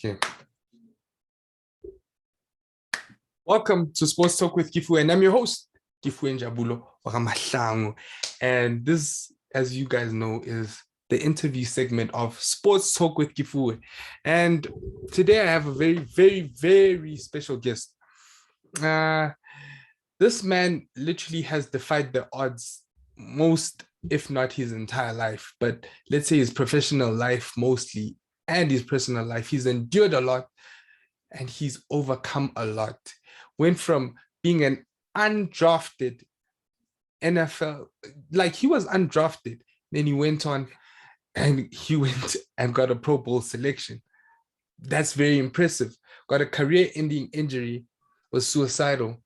Okay. Welcome to Sports Talk with Kifu, and I'm your host, Kifu Njabulo Wakamahlangu. And this, as you guys know, is the interview segment of Sports Talk with Kifu. And today I have a very, very, very special guest. This man literally has defied the odds most, if not his entire life, but let's say his professional life mostly, and his personal life. He's endured a lot and he's overcome a lot. Went from being an undrafted NFL, like he was undrafted, then he went on and he went and got a Pro Bowl selection. That's very impressive. Got a career-ending injury, was suicidal,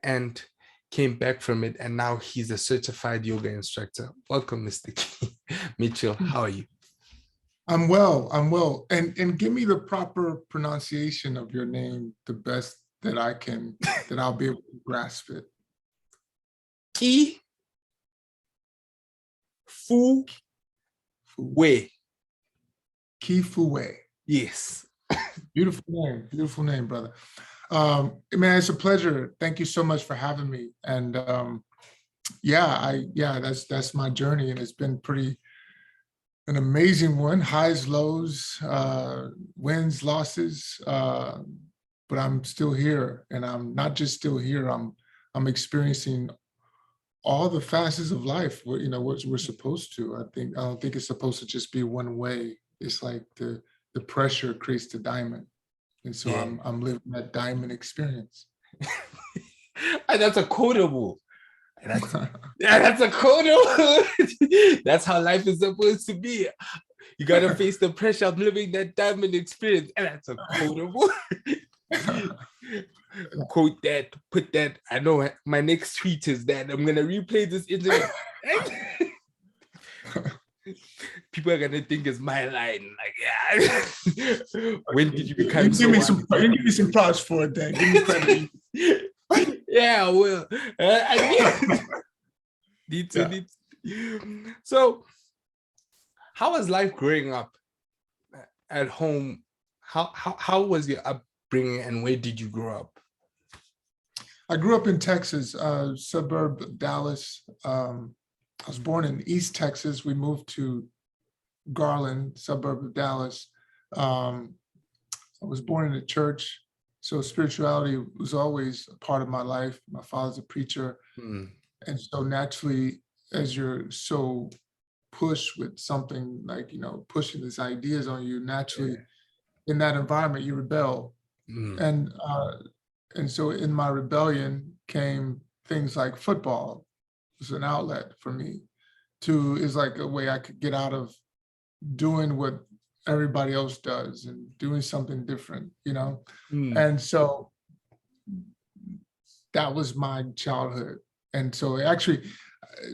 and came back from it, and now he's a certified yoga instructor. Welcome, Mr. Keith. Micheal, how are you? I'm well. And give me the proper pronunciation of your name, the best that I can, that I'll be able to grasp it. Kifuwe. Kifuwe. Yes. Beautiful name, brother. Man, it's a pleasure. Thank you so much for having me. And that's my journey, and it's been an amazing one. Highs, lows, wins, losses. But I'm still here, and I'm not just still here. I'm experiencing all the facets of life. What we're supposed to. I don't think it's supposed to just be one way. It's like the pressure creates the diamond, and so yeah. I'm living that diamond experience. And that's a quotable. That's a quotable. That's how life is supposed to be. You gotta face the pressure of living that diamond experience, and that's a quotable. Quote that, put that. I know my next tweet is that I'm gonna replay this interview. People are gonna think it's my line. Like, yeah. When did you become? Give me some props for it, then. Give me credit. Yeah, I will. Need to. So, how was life growing up at home? How was your upbringing, and where did you grow up? I grew up in Texas, suburb of Dallas. I was born in East Texas. We moved to Garland, suburb of Dallas. I was born in a church, so spirituality was always a part of my life. My father's a preacher. And so naturally, as you're so pushed with something like, pushing these ideas on you, naturally in that environment, you rebel. And so in my rebellion came things like football. It was an outlet for me. Is like a way I could get out of doing what everybody else does and doing something different, And so that was my childhood. And so actually,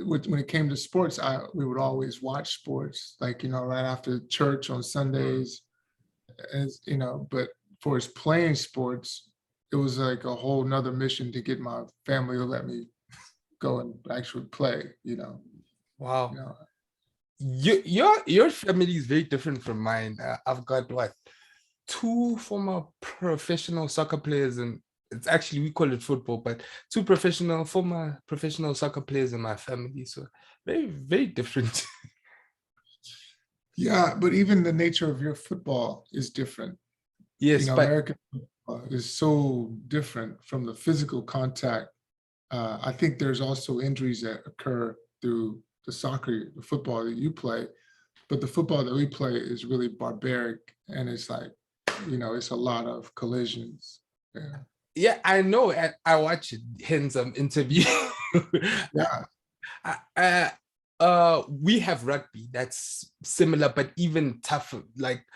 when it came to sports, we would always watch sports, like, right after church on Sundays, but for us playing sports, it was like a whole nother mission to get my family to let me go and actually play, Wow. Your family is very different from mine. I've got two former professional soccer players, and it's actually, we call it football, but two former professional soccer players in my family. So very, very different. Yeah, but even the nature of your football is different. Yes, but American football is so different from the physical contact. I think there's also injuries that occur through the football that you play, but the football that we play is really barbaric, and it's like, it's a lot of collisions. Yeah, I know. I watched his interview. Yeah. We have rugby that's similar, but even tougher. Like,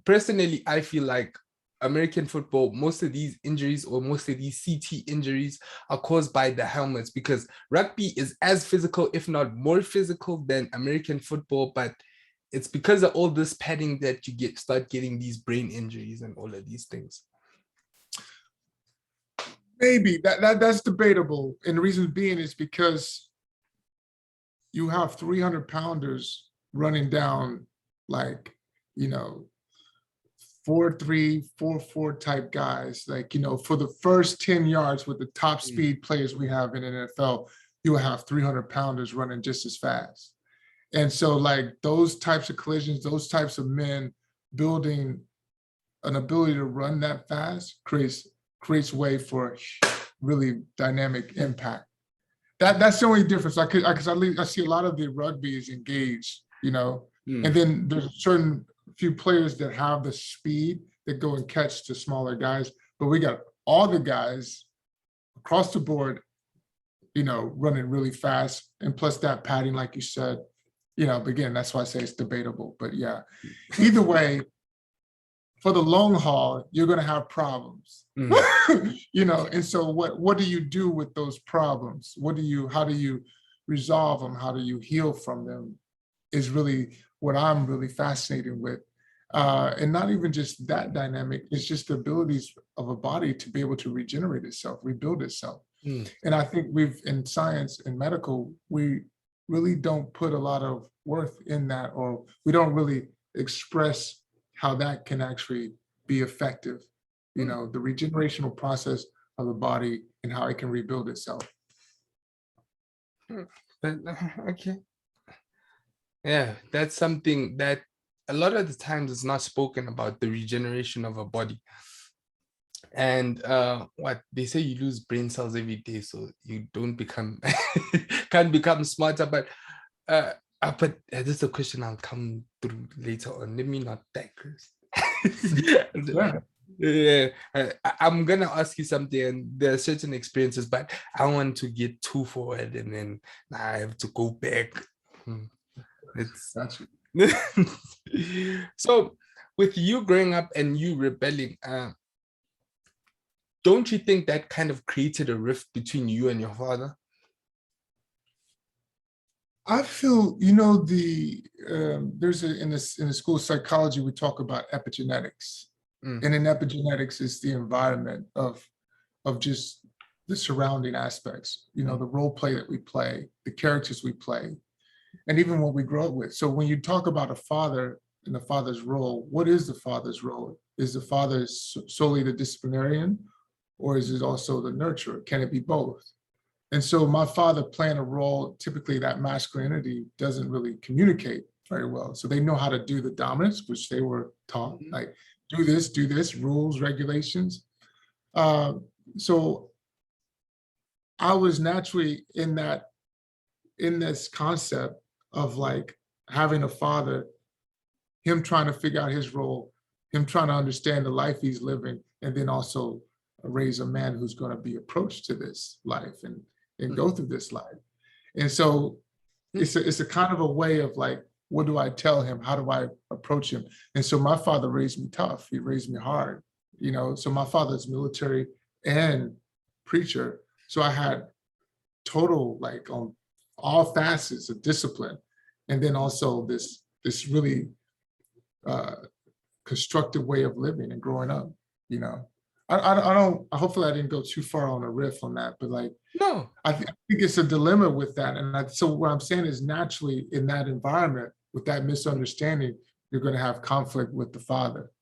personally, I feel like American football, most of these injuries or most of these CT injuries are caused by the helmets, because rugby is as physical, if not more physical than American football, but it's because of all this padding that you start getting these brain injuries and all of these things. Maybe that's debatable. And the reason being is because you have 300 pounders running down, like, 4-3, 4-4 type guys. Like, for the first 10 yards with the top speed players we have in the NFL, you will have 300-pounders running just as fast. And so like those types of collisions, those types of men building an ability to run that fast creates way for really dynamic impact. That's the only difference. Because I see a lot of the rugby is engaged, and then there's a certain few players that have the speed that go and catch the smaller guys, but we got all the guys across the board, running really fast, and plus that padding, like you said, but again, that's why I say it's debatable. But yeah, either way, for the long haul, you're going to have problems, and so what do you do with those problems? How do you resolve them? How do you heal from them is really what I'm really fascinated with. And not even just that dynamic, it's just the abilities of a body to be able to regenerate itself, rebuild itself. And I think in science and medical, we really don't put a lot of worth in that, or we don't really express how that can actually be effective, the regenerational process of the body and how it can rebuild itself. Okay. Yeah, that's something that a lot of the times is not spoken about, the regeneration of a body. And what they say, you lose brain cells every day, so you don't become can't become smarter. But this is a question I'll come through later on. Let me not digress. Yeah, I'm gonna ask you something, and there are certain experiences, but I don't want to get too forward, and then I have to go back. It's so with you growing up and you rebelling, don't you think that kind of created a rift between you and your father? I feel, there's in the school of psychology, we talk about epigenetics. And in epigenetics is the environment of just the surrounding aspects, the role play that we play, the characters we play, and even what we grow up with. So when you talk about a father and the father's role, what is the father's role? Is the father solely the disciplinarian, or is it also the nurturer? Can it be both? And so my father playing a role, typically that masculinity doesn't really communicate very well. So they know how to do the dominance, which they were taught, like do this, rules, regulations. So I was naturally in this concept of like having a father, him trying to figure out his role, him trying to understand the life he's living, and then also raise a man who's going to be approached to this life and go through this life. And so it's a kind of a way of like, what do I tell him? How do I approach him? And so my father raised me tough. He raised me hard, so my father's military and preacher. So I had total, like on all facets of discipline. And then also this really constructive way of living and growing up, hopefully I didn't go too far on a riff on that, but like, no, I think it's a dilemma with that. And so what I'm saying is naturally in that environment, with that misunderstanding, you're going to have conflict with the father.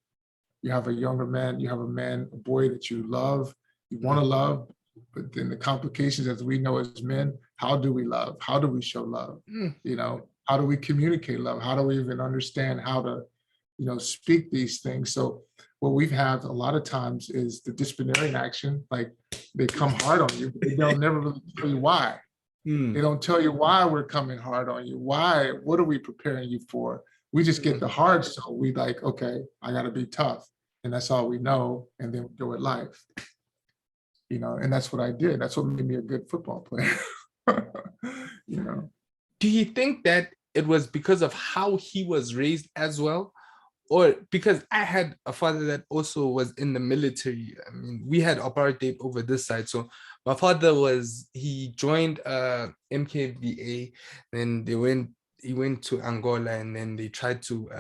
You have a younger man, you have a boy that you love, you want to love, but then the complications, as we know as men, how do we love? How do we show love? How do we communicate love? How do we even understand how to, speak these things? So what we've had a lot of times is the disciplinary action, like they come hard on you, but they'll never really tell you why. They don't tell you why we're coming hard on you. Why? What are we preparing you for? We just get the hard, so we like, okay, I got to be tough, and that's all we know, and then we go at life. And that's what I did. That's what made me a good football player. Do you think that it was because of how he was raised as well? Or because I had a father that also was in the military. I mean, we had apartheid over this side. So my father he joined MKVA, then he went to Angola, and then they tried to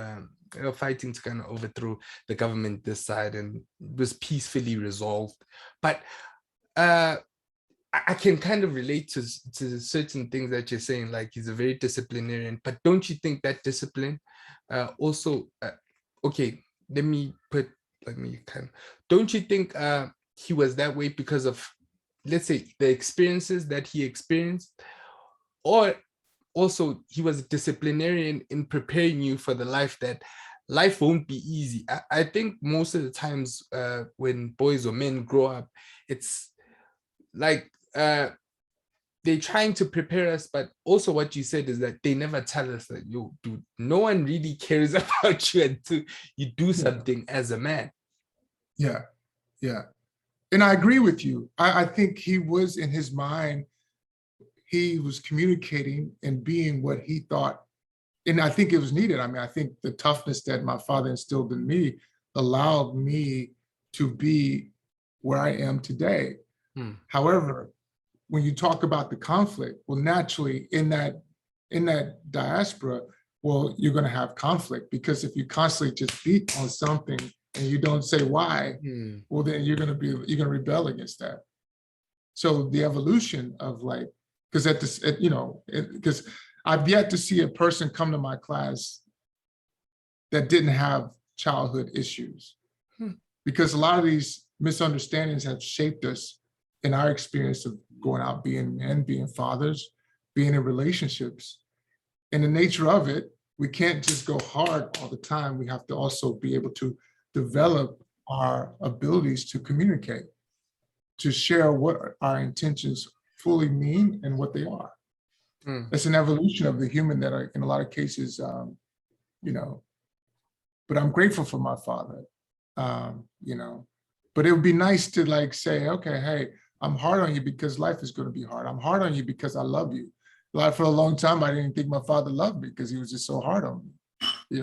they were fighting to kind of overthrow the government this side, and it was peacefully resolved. But I can kind of relate to certain things that you're saying, like he's a very disciplinarian, but don't you think that discipline also okay, let me kind of, don't you think he was that way because of, let's say, the experiences that he experienced, or also he was a disciplinarian in preparing you for the life that life won't be easy? I think most of the times when boys or men grow up, it's like they're trying to prepare us, but also what you said is that they never tell us that, yo, dude, no one really cares about you until you do something as a man. Yeah, yeah. And I agree with you. I think he was, in his mind, he was communicating and being what he thought. And I think it was needed. I mean, I think the toughness that my father instilled in me allowed me to be where I am today. However, when you talk about the conflict, well, naturally in that diaspora, well, you're going to have conflict, because if you constantly just beat on something and you don't say why, well, then you're going to rebel against that. So the evolution of, like, because because I've yet to see a person come to my class that didn't have childhood issues, because a lot of these misunderstandings have shaped us in our experience of going out, being men, being fathers, being in relationships. And the nature of it, we can't just go hard all the time. We have to also be able to develop our abilities to communicate, to share what our intentions fully mean and what they are. It's an evolution of the human that are, in a lot of cases, but I'm grateful for my father, but it would be nice to, like, say, okay, hey, I'm hard on you because life is going to be hard. I'm hard on you because I love you. Like, for a long time, I didn't think my father loved me because he was just so hard on me.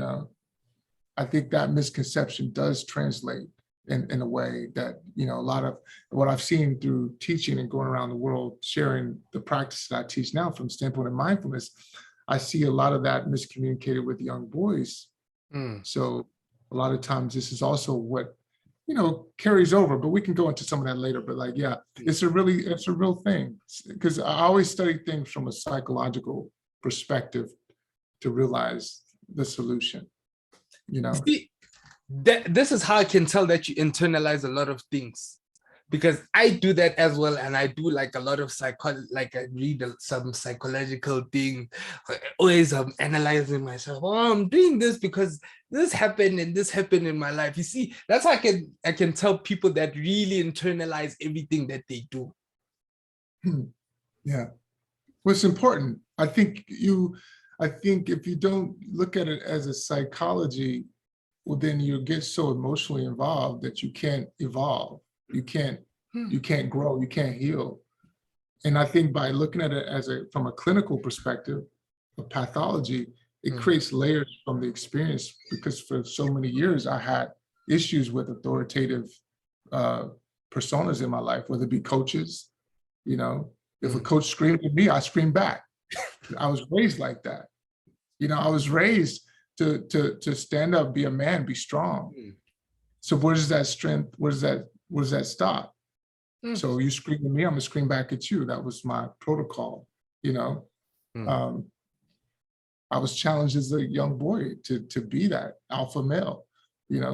I think that misconception does translate in a way that, a lot of what I've seen through teaching and going around the world, sharing the practices I teach now from the standpoint of mindfulness, I see a lot of that miscommunicated with young boys. So a lot of times this is also what, carries over, but we can go into some of that later. But, like, yeah, it's a real thing, because I always study things from a psychological perspective to realize the solution, See, this is how I can tell that you internalize a lot of things, because I do that as well, and I do like a lot of like I read some psychological thing. Always I'm analyzing myself. Oh, I'm doing this because this happened and this happened in my life. You see, that's how I can tell people that really internalize everything that they do. Yeah, well, it's important. I think if you don't look at it as a psychology, well, then you get so emotionally involved that you can't evolve. You can't grow, you can't heal. And I think by looking at it from a clinical perspective of pathology, it creates layers from the experience, because for so many years I had issues with authoritative personas in my life, whether it be coaches. If a coach screamed at me, I screamed back. I was raised like that. I was raised to stand up, be a man, be strong. So where does that strength, where does that stop? So you scream at me, I'm gonna scream back at you. That was my protocol. I was challenged as a young boy to be that alpha male.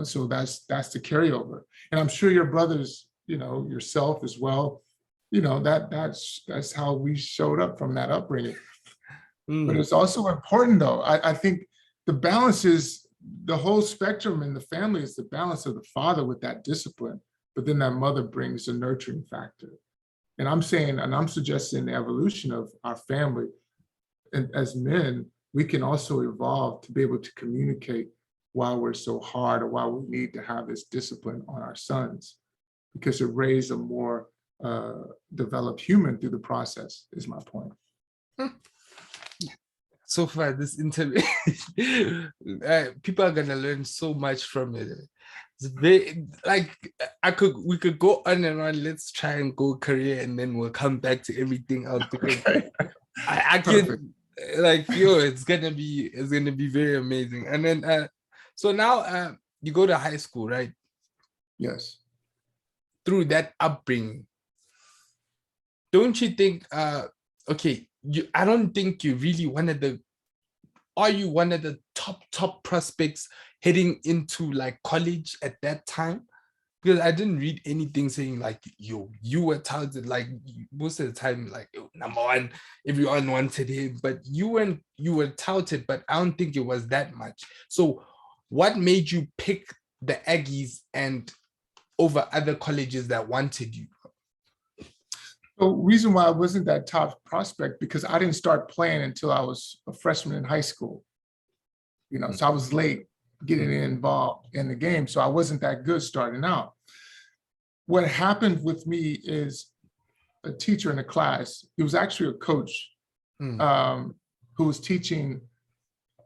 So that's the carryover. And I'm sure your brothers, yourself as well, that's how we showed up from that upbringing. But it's also important, though. I think the balance is the whole spectrum in the family is the balance of the father with that discipline, but then that mother brings a nurturing factor. And I'm suggesting the evolution of our family. And as men, we can also evolve to be able to communicate why we're so hard, or why we need to have this discipline on our sons, because it raises a more developed human through the process, is my point. So far, this interview, people are gonna learn so much from it. It's very, like, we could go on and on. Let's try and go career, and then we'll come back to everything else. Okay. I can, like, it's gonna be very amazing. And then so now you go to high school, right? Yes. Through that upbringing, don't you think okay, I don't think you really are you one of the top prospects heading into like college at that time? Because I didn't read anything saying like, yo, you were talented. Like most of the time, like number one, everyone wanted him, but you were touted, but I don't think it was that much. So what made you pick the Aggies and over other colleges that wanted you? So reason why I wasn't that top prospect, because I didn't start playing until I was a freshman in high school. So I was late getting involved in the game. So I wasn't that good starting out. What happened with me is a teacher in the class, he was actually a coach who was teaching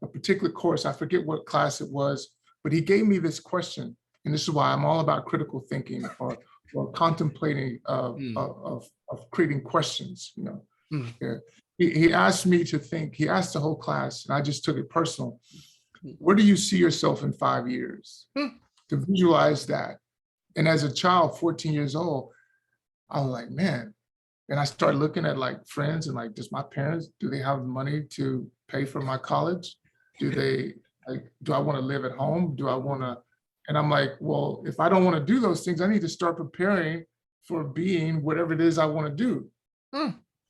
a particular course. I forget what class it was, but he gave me this question. And this is why I'm all about critical thinking or contemplating of creating questions. Yeah. He asked me to think, he asked the whole class, and I just took it personal. Where do you see yourself in 5 years? To visualize that. And as a child, 14 years old, I was like, man. And I started looking at like friends and like, does my parents, do they have money to pay for my college? Do I want to live at home? Do I want to? And I'm like, well, if I don't want to do those things, I need to start preparing for being whatever it is I want to do.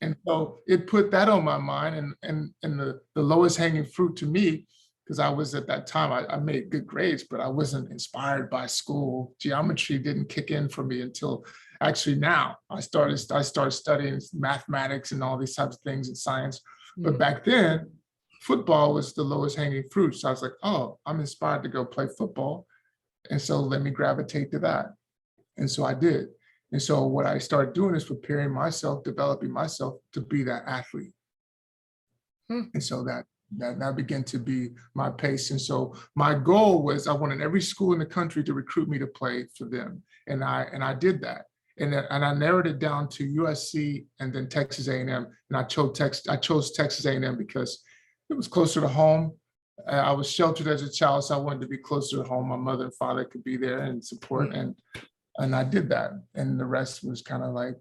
And so it put that on my mind, and the lowest hanging fruit to me, because I was at that time, I made good grades, but I wasn't inspired by school. Geometry didn't kick in for me until actually now. I started studying mathematics and all these types of things in science. But back then, football was the lowest hanging fruit. So I was like, oh, I'm inspired to go play football. And so let me gravitate to that. And so I did. And so what I started doing is preparing myself, developing myself to be that athlete. And so that began to be my pace. And so my goal was I wanted every school in the country to recruit me to play for them. And I did that. And I narrowed it down to USC and then Texas A&M. And I chose Texas A&M because it was closer to home. I was sheltered as a child, so I wanted to be closer to home. My mother and father could be there and support. And I did that. And the rest was kind of like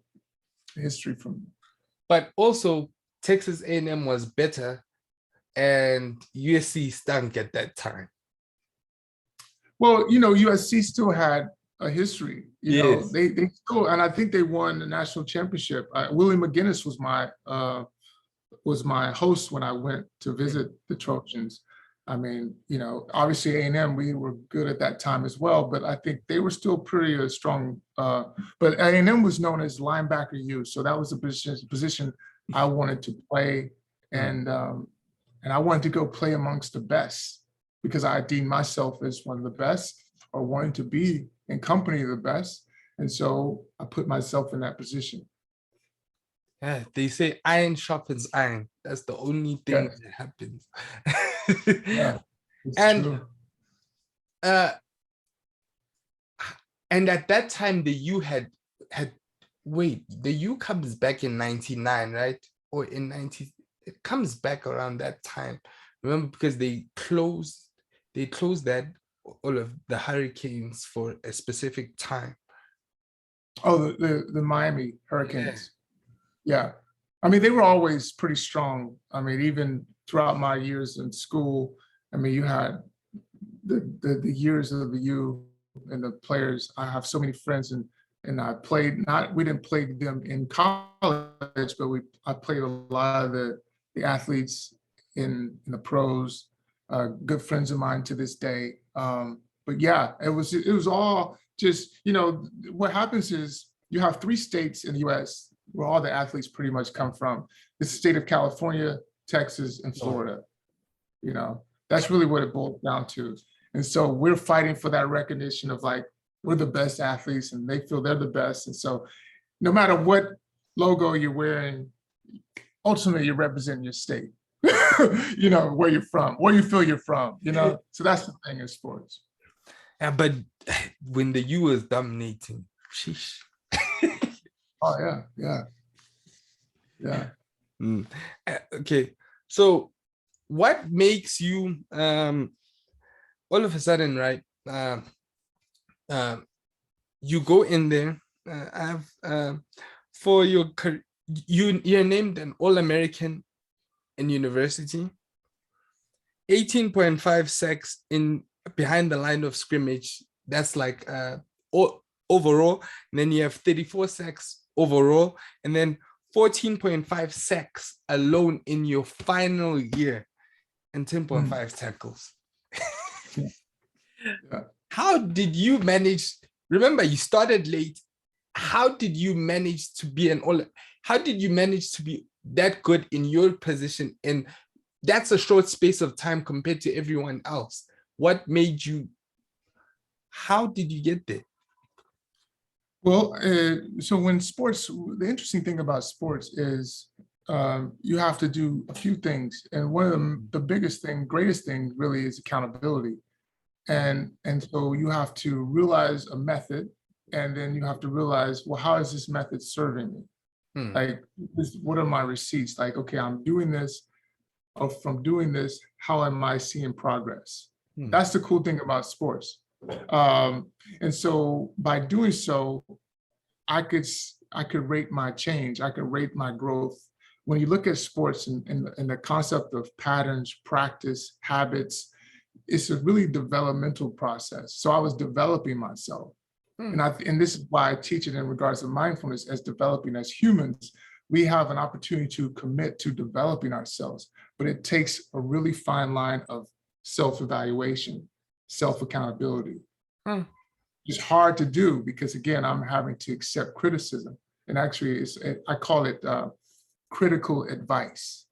history from me. But also Texas A&M was better and USC stunk at that time. Well, USC still had a history. Yes. They still, and I think they won the national championship. Willie McGinnis was my host when I went to visit the Trojans. I mean, obviously A&M, we were good at that time as well, but I think they were still pretty strong. But A&M was known as linebacker U, so that was a position I wanted to play, and I wanted to go play amongst the best because I deemed myself as one of the best, or wanted to be in company of the best, and so I put myself in that position. Yeah, they say iron sharpens iron. That's the only thing that happens. Yeah, and true. And at that time, the U had the U comes back in 99, right? Or in 90, it comes back around that time. Remember, because they closed that all of the Hurricanes for a specific time. Oh, the Miami Hurricanes. Yeah. I mean, they were always pretty strong. I mean, even throughout my years in school, I mean, you had the years of the U and the players. I have so many friends, and I played, we didn't play them in college, but I played a lot of the athletes in the pros, good friends of mine to this day. But yeah, it was all just, what happens is you have 3 states in the US where all the athletes pretty much come from. It's the state of California, Texas, and Florida. That's really what it boils down to. And so we're fighting for that recognition of like, we're the best athletes and they feel they're the best. And so no matter what logo you're wearing, ultimately you're representing your state, where you're from, where you feel you're from, So that's the thing in sports. Yeah, but when the U is dominating, sheesh. Oh, yeah. Okay, so what makes you all of a sudden, right? You go in there, for your career, you're named an All-American in university, 18.5 sacks in behind the line of scrimmage. That's like overall. And then you have 34 sacks overall, and then 14.5 sacks alone in your final year, and 10.5 tackles. Yeah. How did you manage? Remember, you started late. How did you manage to be how did you manage to be that good in your position? And that's a short space of time compared to everyone else. What made you, how did you get there? Well, so when sports, the interesting thing about sports is you have to do a few things. And one of the biggest thing, greatest thing really is accountability. And so you have to realize a method, and then you have to realize, well, how is this method serving me? Like, what are my receipts? Like, okay, I'm doing this, or from doing this, how am I seeing progress? That's the cool thing about sports. And so by doing so, I could rate my change. I could rate my growth. When you look at sports and the concept of patterns, practice, habits, it's a really developmental process. So I was developing myself. And this is why I teach it in regards to mindfulness as developing as humans. We have an opportunity to commit to developing ourselves, but it takes a really fine line of self-evaluation, self-accountability. It's hard to do because, again, I'm having to accept criticism. And actually, I call it critical advice.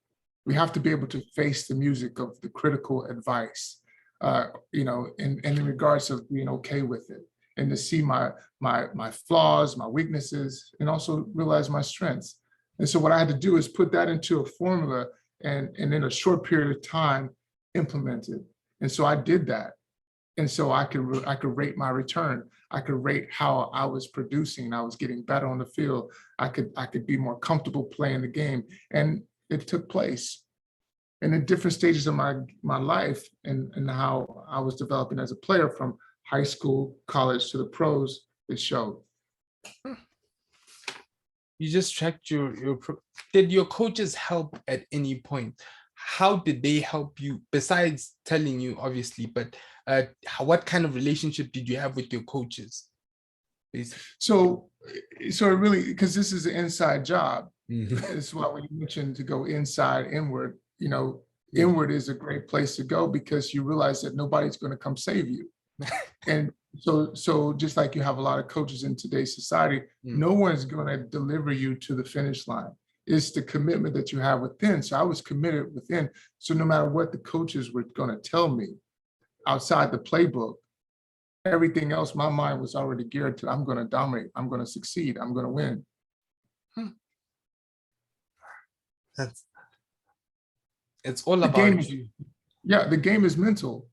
We have to be able to face the music of the critical advice, and in regards of being okay with it, and to see my flaws, my weaknesses, and also realize my strengths. And so what I had to do is put that into a formula and in a short period of time, implement it. And so I did that. And so I could rate my return. I could rate how I was producing. I was getting better on the field. I could be more comfortable playing the game. And it took place. And in different stages of my life and how I was developing as a player from high school, college to the pros, it showed. You just tracked did your coaches help at any point? How did they help you besides telling you, obviously, but what kind of relationship did you have with your coaches? Basically? So it really, because this is an inside job. It's why when you mentioned to go inside, inward, inward is a great place to go because you realize that nobody's going to come save you. And so just like you have a lot of coaches in today's society, no one's going to deliver you to the finish line. It's the commitment that you have within. So I was committed within. So no matter what the coaches were going to tell me outside the playbook, everything else, my mind was already geared to, I'm going to dominate. I'm going to succeed. I'm going to win. It's all about you. Yeah, the game is mental.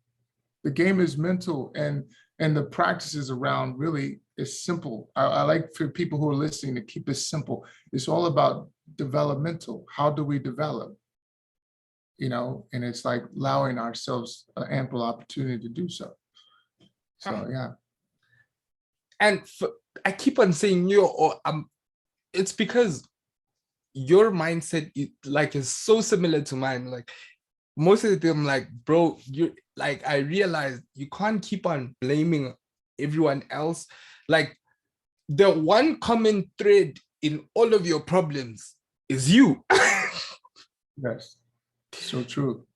The game is mental, and the practices around really is simple. I like for people who are listening to keep it simple. It's all about developmental. How do we develop? And it's like allowing ourselves an ample opportunity to do so. So yeah. And I keep on saying it's because your mindset is so similar to mine. Like most of the time, like, bro, I realized you can't keep on blaming everyone else. Like the one common thread in all of your problems is you. Yes, so true.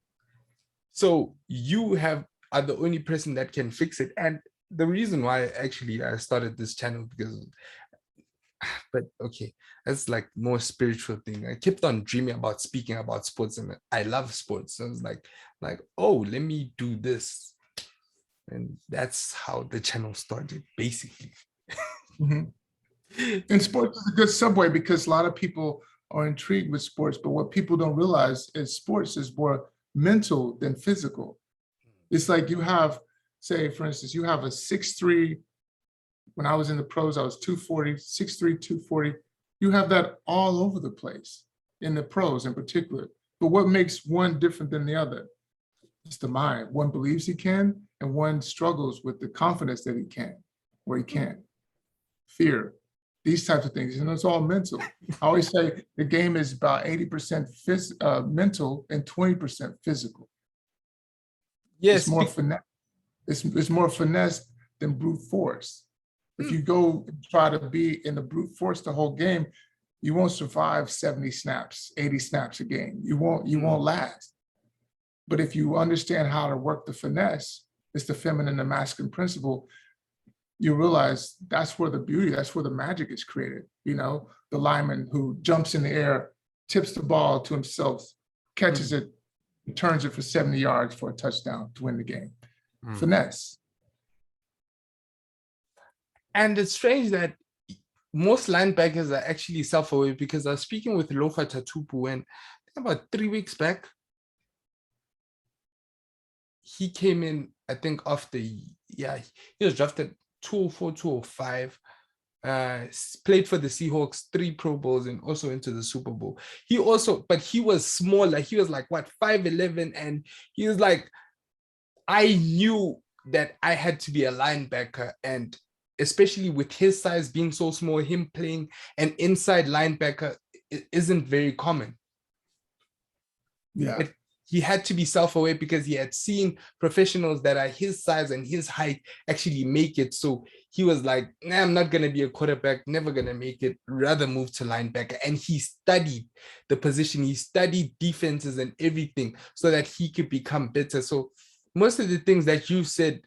So you are the only person that can fix it. And the reason why actually I started this channel but okay, that's like more spiritual thing. I kept on dreaming about speaking about sports, and I love sports. So I was like, oh, let me do this. And that's how the channel started, basically. And sports is a good segue because a lot of people are intrigued with sports, but what people don't realize is sports is more mental than physical. It's like you have, say, for instance, you have a 6'3". When I was in the pros, I was 240, 6'3", 240. You have that all over the place in the pros in particular. But what makes one different than the other? It's the mind. One believes he can, and one struggles with the confidence that he can, or he can't. Fear, these types of things, and it's all mental. I always say the game is about 80% mental and 20% physical. Yes, it's more finesse. It's more finesse than brute force. If Hmm. you go and try to be in the brute force the whole game, you won't survive 70 snaps, 80 snaps a game. You won't last. But if you understand how to work the finesse, it's the feminine and masculine principle, you realize that's where the beauty, that's where the magic is created. You know, the lineman who jumps in the air, tips the ball to himself, catches Hmm. it, turns it for 70 yards for a touchdown to win the game. Hmm. Finesse. And it's strange that most linebackers are actually self-aware, because I was speaking with Lofa Tatupu and about 3 weeks back, he came in, I think after, yeah, he was drafted 204, 205, played for the Seahawks, 3 Pro Bowls, and also into the Super Bowl. But he was smaller. He was like, what, 5'11", and he was like, I knew that I had to be a linebacker, and especially with his size being so small, him playing an inside linebacker isn't very common. Yeah. But he had to be self-aware because he had seen professionals that are his size and his height actually make it. So he was like, nah, I'm not going to be a quarterback, never going to make it, rather move to linebacker. And he studied the position, he studied defenses and everything so that he could become better. So most of the things that you said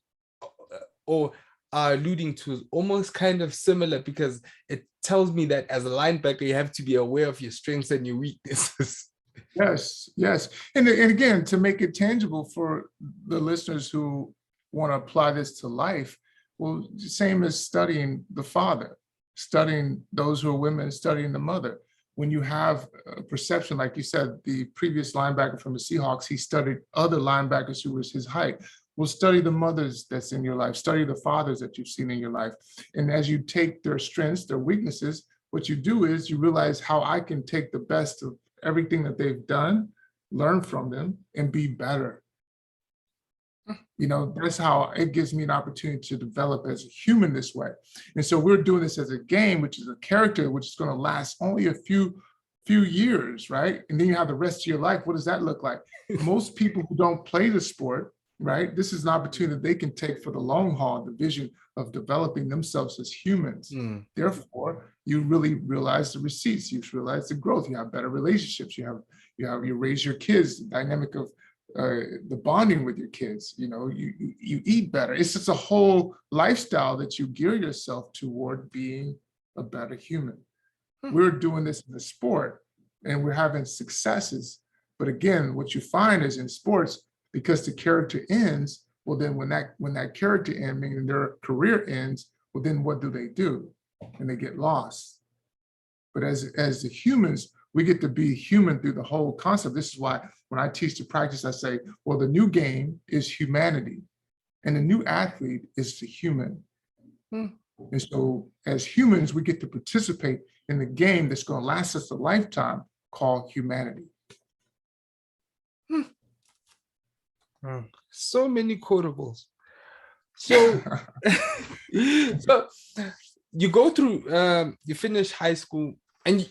or are alluding to is almost kind of similar, because it tells me that as a linebacker, you have to be aware of your strengths and your weaknesses. Yes, yes. And again, to make it tangible for the listeners who want to apply this to life, well, same as studying the father, studying those who are women, studying the mother. When you have a perception, like you said, the previous linebacker from the Seahawks, he studied other linebackers who was his height. Well, study the mothers that's in your life, study the fathers that you've seen in your life. And as you take their strengths, their weaknesses, what you do is you realize how I can take the best of everything that they've done, learn from them, and be better. You know, that's how it gives me an opportunity to develop as a human this way. And so we're doing this as a game, which is a character, which is going to last only a few years, right? And then you have the rest of your life. What does that look like? Most people who don't play the sport, right? This is an opportunity that they can take for the long haul, the vision of developing themselves as humans. Mm. Therefore, you really realize the receipts, you realize the growth, you have better relationships, you raise your kids, the dynamic of the bonding with your kids, you eat better. It's just a whole lifestyle that you gear yourself toward being a better human. We're doing this in the sport and we're having successes. But again, what you find is in sports, because the character ends, well, then when that character ends, meaning their career ends, well, then what do? And they get lost. But as the humans, we get to be human through the whole concept. This is why when I teach the practice, I say, well, the new game is humanity, and the new athlete is the human. And so as humans, we get to participate in the game that's going to last us a lifetime called humanity. So many quotables. So, so you go through, you finish high school, and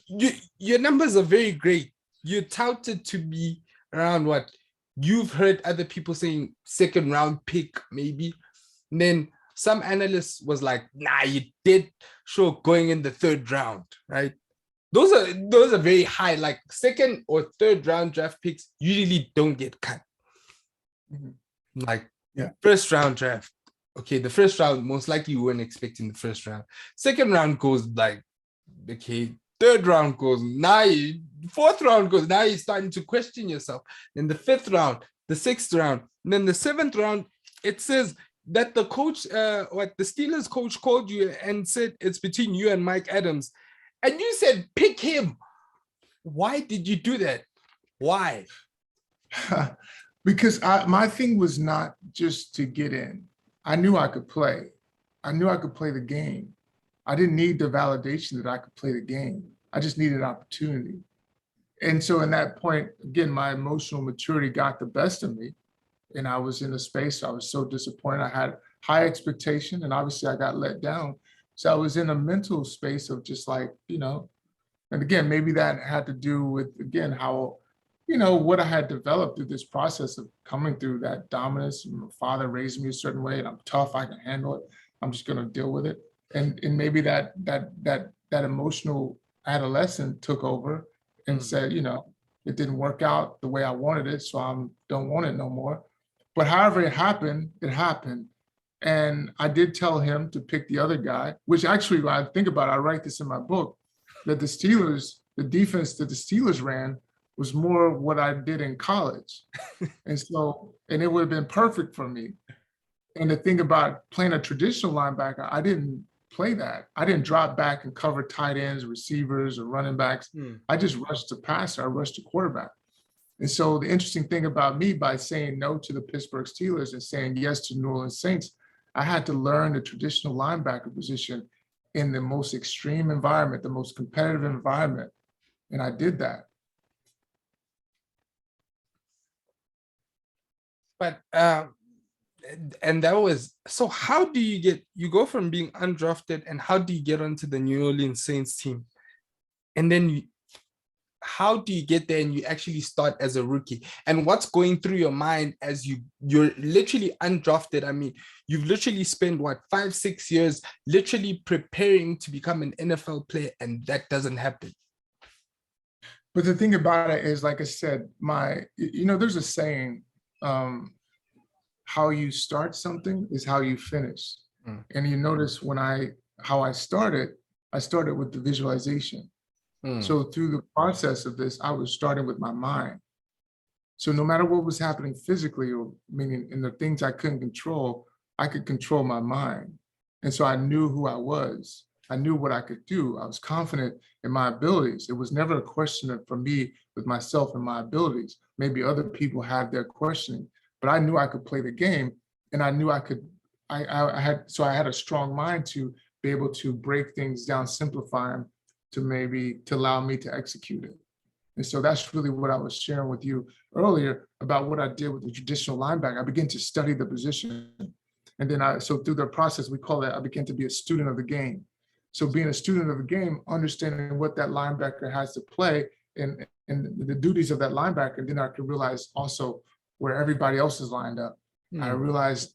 your numbers are very great. You're touted to be around what you've heard other people saying, second round pick, maybe. And then some analysts was like, nah, you did show going in the third round, right? Those are very high, like second or third round draft picks usually don't get cut. Like, yeah, first round draft. Okay, the first round, most likely you weren't expecting the first round. Second round goes like, okay, third round goes, fourth round goes, now you're starting to question yourself. Then the fifth round, the sixth round, and then the seventh round, it says that the coach, the Steelers coach called you and said it's between you and Mike Adams. And you said, pick him. Why did you do that? Why? Because my thing was not just to get in. I knew I could play. I knew I could play the game. I didn't need the validation that I could play the game. I just needed opportunity. And so in that point, again, my emotional maturity got the best of me. And I was in a space, I was so disappointed. I had high expectation and obviously I got let down. So I was in a mental space of just like, and again, maybe that had to do with, again, how what I had developed through this process of coming through that dominance. My father raised me a certain way, and I'm tough. I can handle it. I'm just going to deal with it. And maybe that emotional adolescent took over and said, it didn't work out the way I wanted it, so I don't want it no more. But however it happened, it happened. And I did tell him to pick the other guy, which actually, when I think about it, I write this in my book, that the defense that the Steelers ran was more what I did in college. And it would have been perfect for me. And the thing about playing a traditional linebacker, I didn't play that. I didn't drop back and cover tight ends, receivers, or running backs. I just rushed the passer. I rushed the quarterback. And so the interesting thing about me, by saying no to the Pittsburgh Steelers and saying yes to New Orleans Saints, I had to learn the traditional linebacker position in the most extreme environment, the most competitive environment. And I did that. But and that was, so how do you go from being undrafted, and how do you get onto the New Orleans Saints team? And then how do you get there and you actually start as a rookie? And what's going through your mind as you're literally undrafted? I mean, you've literally spent 5-6 years literally preparing to become an NFL player, and that doesn't happen. But the thing about it is, like I said, there's a saying, how you start something is how you finish. And you notice how I started with the visualization. So through the process of this, I was starting with my mind. So no matter what was happening physically, or meaning in the things I couldn't control, I could control my mind. And so I knew who I was. I knew what I could do. I was confident in my abilities. It was never a question for me with myself and my abilities. Maybe other people had their questioning, but I knew I could play the game, and I knew I could. I had a strong mind to be able to break things down, simplify them, to allow me to execute it. And so that's really what I was sharing with you earlier about what I did with the traditional linebacker. I began to study the position. And then so through the process, we call that, I began to be a student of the game. So being a student of the game, understanding what that linebacker has to play and the duties of that linebacker, and then I could realize also where everybody else is lined up. I realized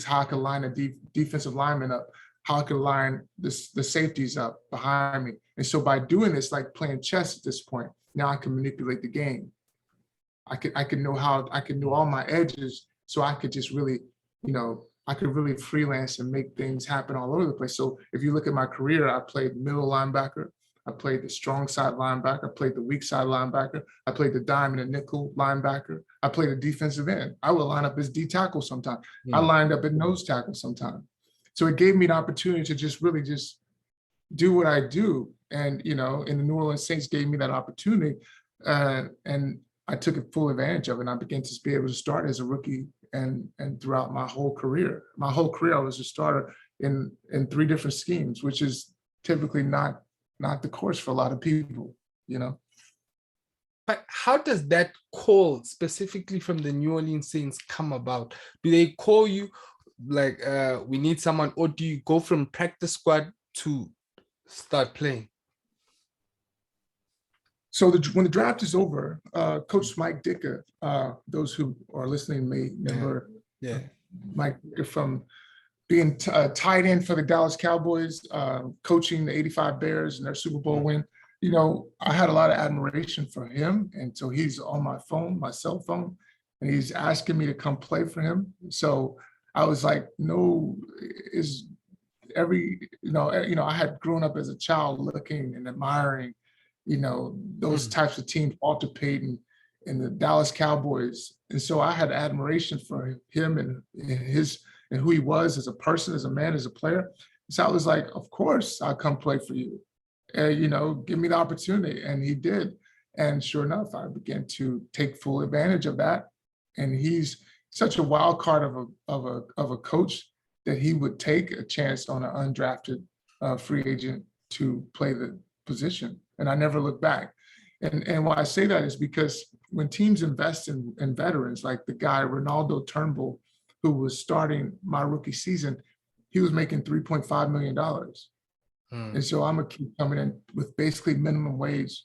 how I could line a defensive lineman up, how I could line the safeties up behind me. And so by doing this, like playing chess at this point, now I can manipulate the game. I could know all my edges, so I could just really, I could really freelance and make things happen all over the place. So if you look at my career, I played middle linebacker, I played the strong side linebacker, I played the weak side linebacker, I played the dime and the nickel linebacker, I played a defensive end. I would line up as D tackle sometimes. I lined up at nose tackle sometimes. So it gave me an opportunity to just really just do what I do. And, and the New Orleans Saints gave me that opportunity. And I took full advantage of it. And I began to be able to start as a rookie and throughout my whole career. My whole career, I was a starter in 3 different schemes, which is typically not the course for a lot of people, But how does that call specifically from the New Orleans Saints come about? Do they call you like, we need someone, or do you go from practice squad to start playing? So when the draft is over, Coach Mike Ditka, those who are listening may remember Mike Ditka from being tight end for the Dallas Cowboys, coaching the '85 Bears and their Super Bowl win. I had a lot of admiration for him. And so he's on my cell phone, and he's asking me to come play for him. So I was like, no, I had grown up as a child looking and admiring, those types of teams, Walter Payton and the Dallas Cowboys. And so I had admiration for him and who he was as a person, as a man, as a player. So I was like, of course I'll come play for you. Give me the opportunity. And he did. And sure enough, I began to take full advantage of that. And he's such a wild card of a coach that he would take a chance on an undrafted free agent to play the position. And I never look back. And why I say that is because when teams invest in veterans, like the guy, Ronaldo Turnbull, who was starting my rookie season, he was making $3.5 million. And so I'm going to keep coming in with basically minimum wage,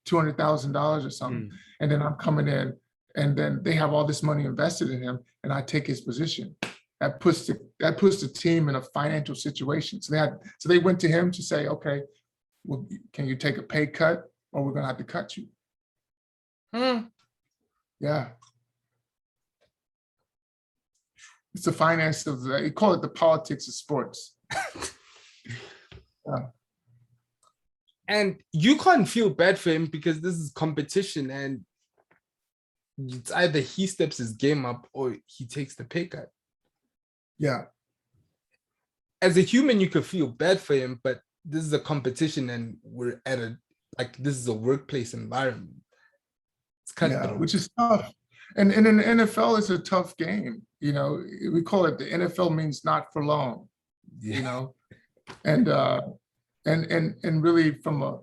$200,000 or something. Mm. And then I'm coming in, and then they have all this money invested in him, and I take his position. That puts the team in a financial situation. So they went to him to say, okay, well, can you take a pay cut, or we're gonna have to cut you? Hmm. Yeah. It's the finance of they call it the politics of sports. Yeah. And you can't feel bad for him because this is competition, and it's either he steps his game up or he takes the pay cut. Yeah. As a human, you could feel bad for him, but this is a competition, and we're at this is a workplace environment. It's Yeah, cutthroat. which is tough. And in the NFL, it's a tough game. You know, we call it the NFL means not for long, you Yeah. know, and really from a,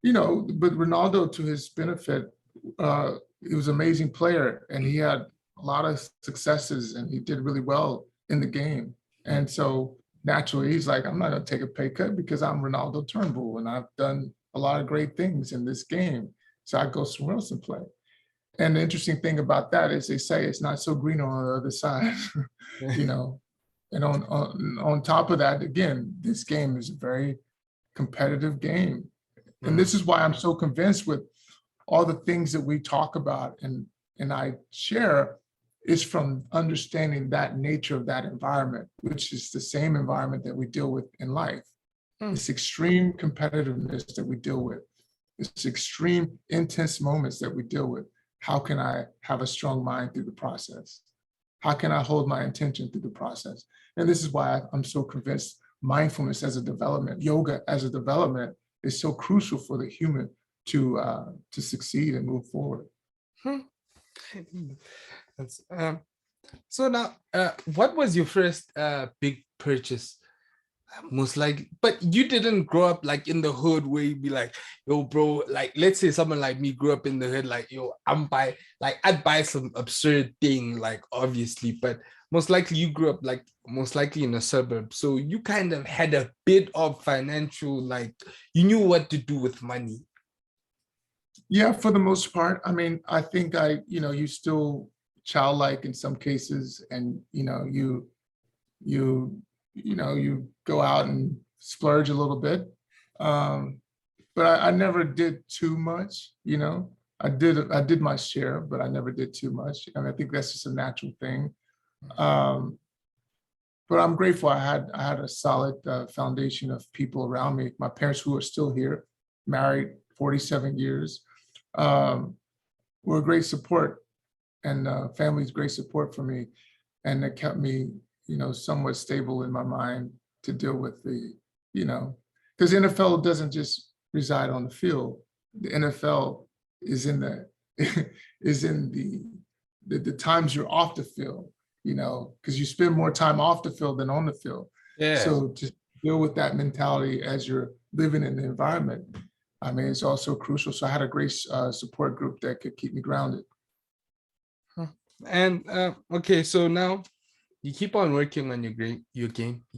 but Ronaldo, to his benefit, he was an amazing player, and he had a lot of successes, and he did really well in the game. And so naturally, he's like, I'm not going to take a pay cut because I'm Ronaldo Turnbull, and I've done a lot of great things in this game. So I go somewhere else and play. And the interesting thing about that is they say it's not so green on the other side, you know. And on top of that, again, this game is a very competitive game. And this is why I'm so convinced with all the things that we talk about and I share is from understanding that nature of that environment, which is the same environment that we deal with in life. This extreme competitiveness that we deal with, this extreme intense moments that we deal with. How can I have a strong mind through the process? How can I hold my intention through the process? And this is why I'm so convinced mindfulness as a development, yoga as a development is so crucial for the human to succeed and move forward. That's, so now, what was your first big purchase? Most likely, but you didn't grow up like in the hood where you'd be like, yo, bro, like let's say someone like me grew up in the hood, like, yo, I'd buy some absurd thing, like obviously, but most likely you grew up like most likely in a suburb. So you kind of had a bit of financial, like you knew what to do with money. Yeah, for the most part. I mean, I think you still childlike in some cases, and you you go out and splurge a little bit. But I never did too much, I did my share, but I never did too much. And I think that's just a natural thing. But I'm grateful I had a solid foundation of people around me. My parents, who are still here, married 47 years, were a great support, and family's great support for me. And that kept me, somewhat stable in my mind to deal with because NFL doesn't just reside on the field. The NFL is in the is in the times you're off the field, because you spend more time off the field than on the field. Yeah. So to deal with that mentality as you're living in the environment, I mean, it's also crucial. So I had a great support group that could keep me grounded. And okay, so now you keep on working on your game. You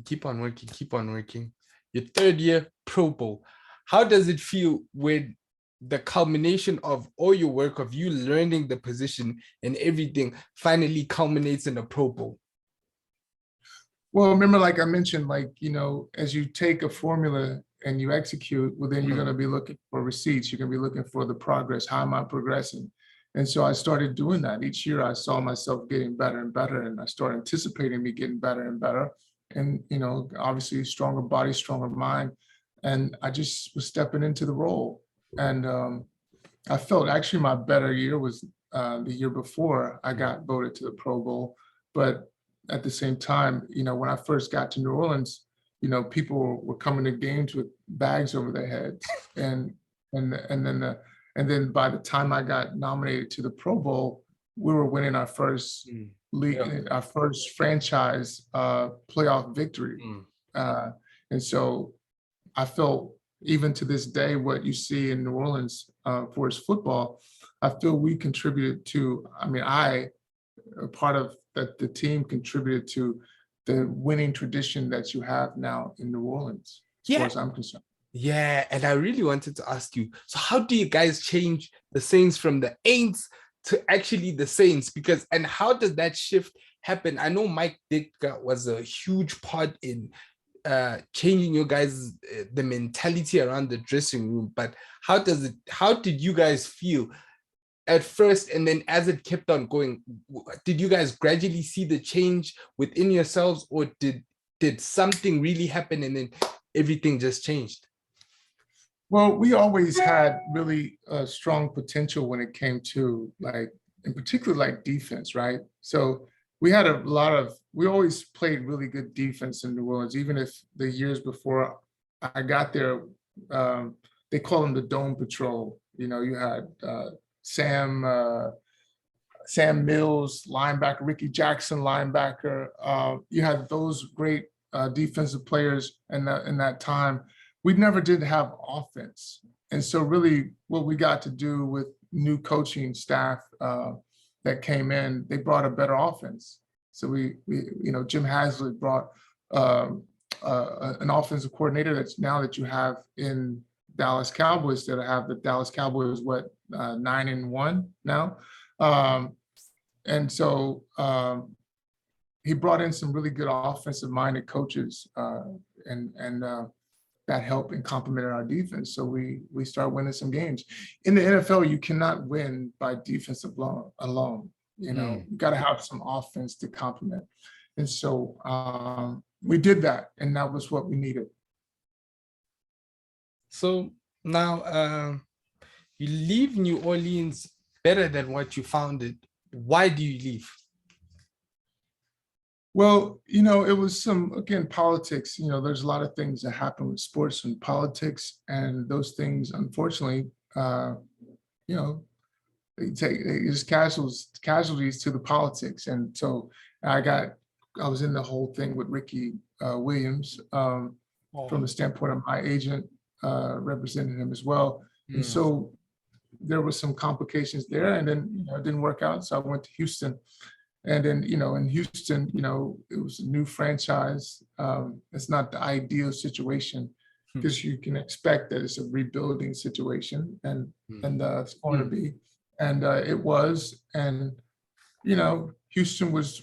keep on working. Your third year Pro Bowl. How does it feel when the culmination of all your work, of you learning the position and everything, finally culminates in a Pro Bowl? Well, remember, like I mentioned, as you take a formula and you execute, well, then you're going to be looking for receipts. You're going to be looking for the progress. How am I progressing? And so I started doing that. Each year I saw myself getting better and better, and I started anticipating me getting better and better. And, obviously stronger body, stronger mind. And I just was stepping into the role. And I felt actually my better year was the year before I got voted to the Pro Bowl. But at the same time, when I first got to New Orleans, people were coming to games with bags over their heads. And then by the time I got nominated to the Pro Bowl, we were winning our first league, our first franchise playoff victory. And so I felt, even to this day, what you see in New Orleans for its football, I feel we contributed to, a part of that, the team contributed to the winning tradition that you have now in New Orleans, as far as I'm concerned. Yeah, and I really wanted to ask you, so how do you guys change the Saints from the Aints to actually the Saints? Because, and how does that shift happen? I know Mike Ditka was a huge part in changing you guys the mentality around the dressing room, but how did you guys feel at first, and then as it kept on going, did you guys gradually see the change within yourselves, or did something really happen and then everything just changed? Well, we always had really strong potential when it came to like, in particular, like defense, right? So we had a lot of, we always played really good defense in New Orleans, even if the years before I got there, they call them the Dome Patrol. You know, you had Sam Sam Mills, linebacker, Ricky Jackson, linebacker. You had those great defensive players in that time. We never did have offense. And so really what we got to do with new coaching staff that came in, they brought a better offense. So we you know, Jim Haslett brought an offensive coordinator that's now that you have in Dallas Cowboys, that have the Dallas Cowboys, 9-1 now. And so he brought in some really good offensive minded coaches and that helped and complemented our defense. So we started winning some games. In the NFL, you cannot win by defense alone. You know, you got to have some offense to complement. And so we did that, and that was what we needed. So now you leave New Orleans better than what you found it. Why do you leave? Well, you know, it was some, again, politics. You know, there's a lot of things that happen with sports and politics, and those things, unfortunately, you know, they just casualties to the politics. And so I was in the whole thing with Ricky Williams from the standpoint of my agent representing him as well. And so there was some complications there, and then, you know, it didn't work out. So I went to Houston. And then, you know, in Houston, you know, it was a new franchise. It's not the ideal situation because you can expect that it's a rebuilding situation, and it's going to be, and it was, and you know, Houston was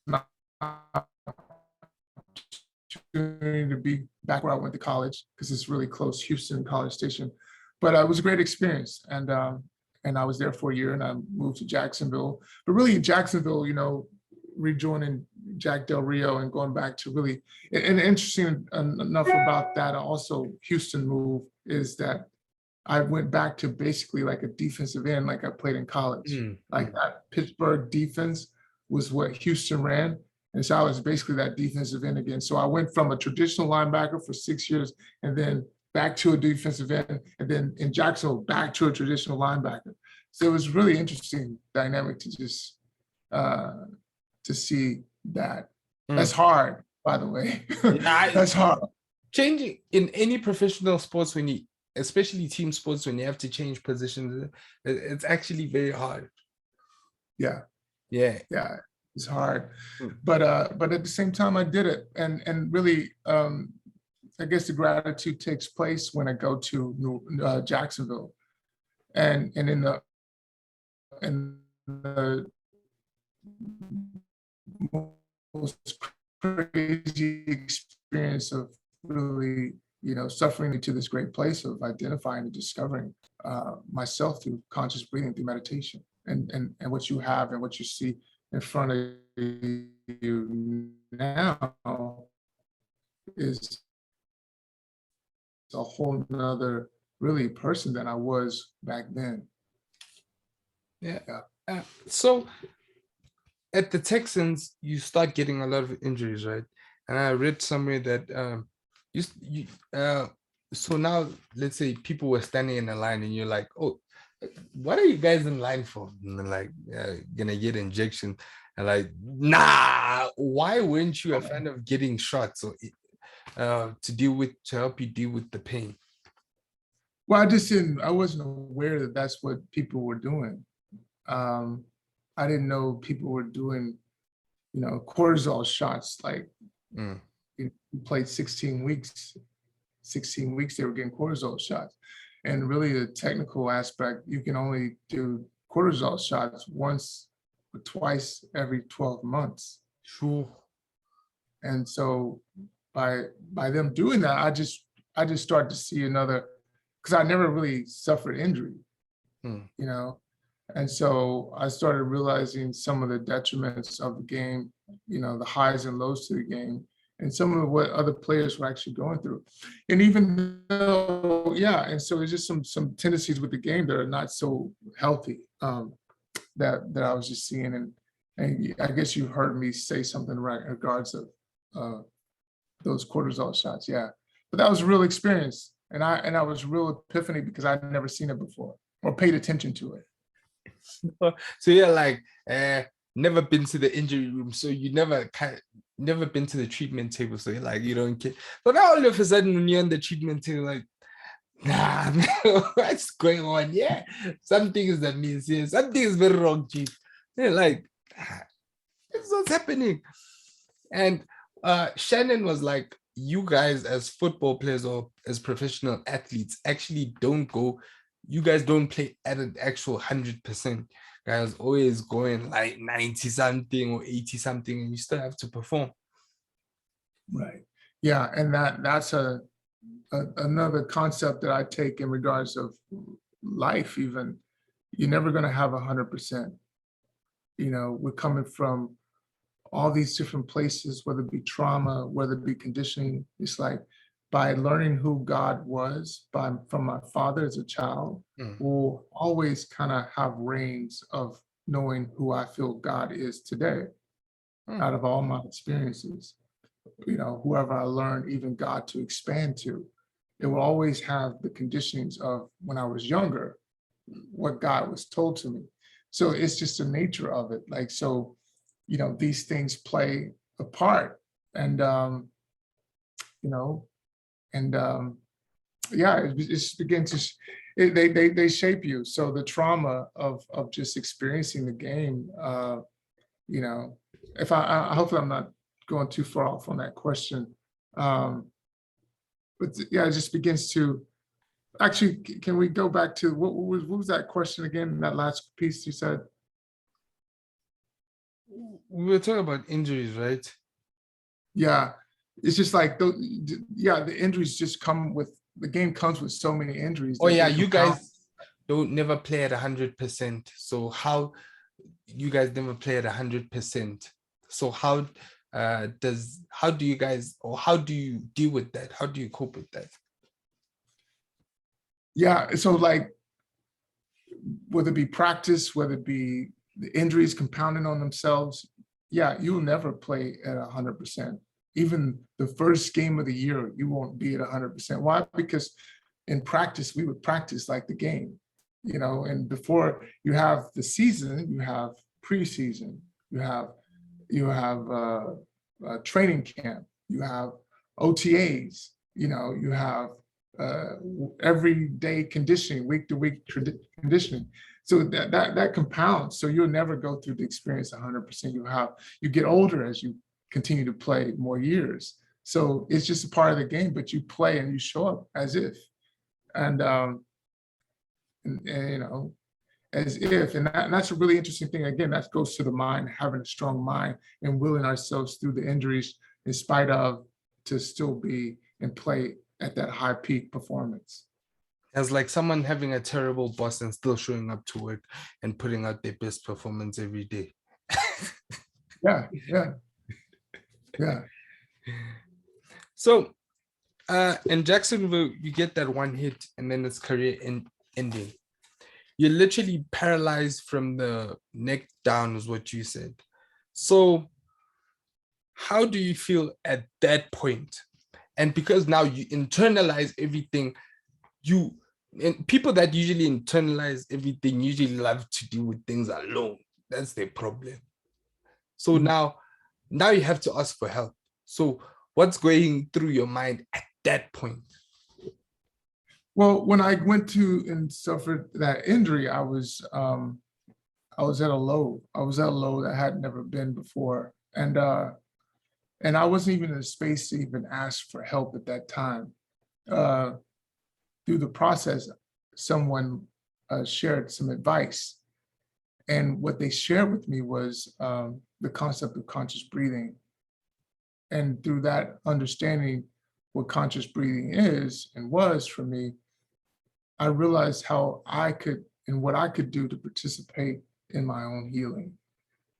not to be back where I went to college because it's really close, Houston College Station, but it was a great experience, and I was there for a year, and I moved to Jacksonville. But really, in Jacksonville, you know, rejoining Jack Del Rio and going back to really, and interesting enough about that also Houston move is that I went back to basically like a defensive end, like I played in college. Like that Pittsburgh defense was what Houston ran. And so I was basically that defensive end again. So I went from a traditional linebacker for 6 years, and then back to a defensive end, and then in Jacksonville, back to a traditional linebacker. So it was really interesting dynamic to just to see that. That's hard, by the way. That's hard. Changing in any professional sports, when you, especially team sports, when you have to change positions, it's actually very hard. Yeah. It's hard, but at the same time, I did it, and really, I guess the gratitude takes place when I go to Jacksonville, and in the most crazy experience of really, you know, suffering to this great place of identifying and discovering myself through conscious breathing, through meditation, and what you have and what you see in front of you now is a whole nother really person than I was back then. So at the Texans, you start getting a lot of injuries, right? And I read somewhere that so now let's say people were standing in a line, and you're like, oh, what are you guys in line for? And they're like, gonna get injection. And like, nah, why weren't you a fan of getting shots or to help you deal with the pain? Well, I wasn't aware that that's what people were doing. I didn't know people were doing, you know, cortisol shots. Like, you played 16 weeks. 16 weeks they were getting cortisol shots. And really the technical aspect, you can only do cortisol shots once or twice every 12 months. Sure. And so by them doing that, I just started to see another, because I never really suffered injury, you know. And so I started realizing some of the detriments of the game, you know, the highs and lows to the game, and some of what other players were actually going through. And even though, yeah, and so there's just some tendencies with the game that are not so healthy, that I was just seeing. And I guess you heard me say something right in regards of those cortisol shots. Yeah, but that was a real experience. And I was real epiphany because I'd never seen it before or paid attention to it. So you're like, never been to the injury room, so you never been to the treatment table, so you're like, you don't care. But now all of a sudden when you're on the treatment table, like, nah, man, what's going on? Yeah, something is amiss here, something is very wrong, chief. They're like, it's what's happening. And Shannon was like, you guys as football players or as professional athletes actually don't go, you guys don't play at an actual 100%. Guys always going like 90 something or 80 something, and you still have to perform. Right. Yeah, and that's another concept that I take in regards of life. Even you're never going to have 100%. You know, we're coming from all these different places, whether it be trauma, whether it be conditioning. It's like by learning who God was from my father as a child, we'll always kind of have reins of knowing who I feel God is today out of all my experiences. You know, whoever I learned even God to expand to, it will always have the conditionings of when I was younger, what God was told to me. So it's just the nature of it. Like, so, you know, these things play a part, and, you know, and yeah, it just begins to, they shape you. So the trauma of just experiencing the game, you know, if I hopefully I'm not going too far off on that question. But yeah, it just begins to, actually, can we go back to, what was that question again, that last piece you said? We were talking about injuries, right? Yeah, it's just like, yeah, the injuries just come with, the game comes with so many injuries. Oh yeah, you guys don't never play at 100%. So how, you guys never play at 100%. So how do you guys, or how do you deal with that? How do you cope with that? Yeah, so like, whether it be practice, whether it be the injuries compounding on themselves, yeah, you'll never play at 100%. Even the first game of the year, you won't be at 100%. Why? Because in practice, we would practice like the game, you know, and before you have the season, you have preseason, you have training camp, you have OTAs, you know, you have everyday conditioning, week to week conditioning. So that compounds. So you'll never go through the experience 100%. You get older as you continue to play more years. So it's just a part of the game, but you play and you show up as if, and you know, as if, and that's a really interesting thing. Again, that goes to the mind, having a strong mind and willing ourselves through the injuries in spite of, to still be and play at that high peak performance. As like someone having a terrible boss and still showing up to work and putting out their best performance every day. Yeah. So in Jacksonville, you get that one hit and then it's career ending. You're literally paralyzed from the neck down, is what you said. So how do you feel at that point? And because now you internalize everything, and people that usually internalize everything usually love to deal with things alone. That's their problem. So now you have to ask for help. So what's going through your mind at that point? Well, when I went to and suffered that injury, I was at a low. I was at a low that I had never been before. And And I wasn't even in a space to even ask for help at that time. Through the process, someone shared some advice. And what they shared with me was the concept of conscious breathing. And through that understanding what conscious breathing is and was for me, I realized how I could and what I could do to participate in my own healing.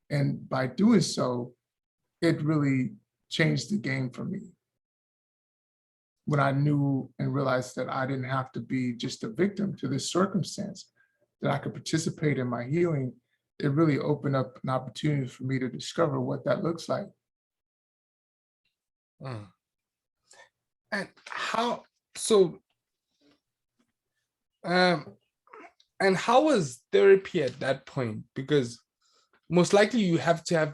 And by doing so, it really changed the game for me. When I knew and realized that I didn't have to be just a victim to this circumstance, that I could participate in my healing, it really opened up an opportunity for me to discover what that looks like. Mm. And how, so, and how was therapy at that point? Because most likely you have to have,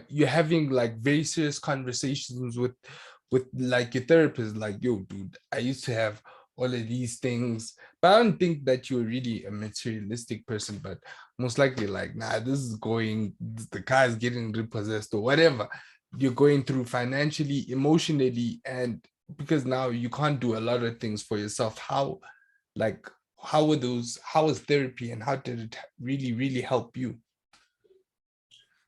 you're having like very serious conversations with like your therapist, like, yo, dude, I used to have all of these things, but I don't think that you're really a materialistic person, but most likely like, nah, this is going, the car is getting repossessed or whatever you're going through financially, emotionally, and because now you can't do a lot of things for yourself. How, like, how were those, how was therapy and how did it really, really help you?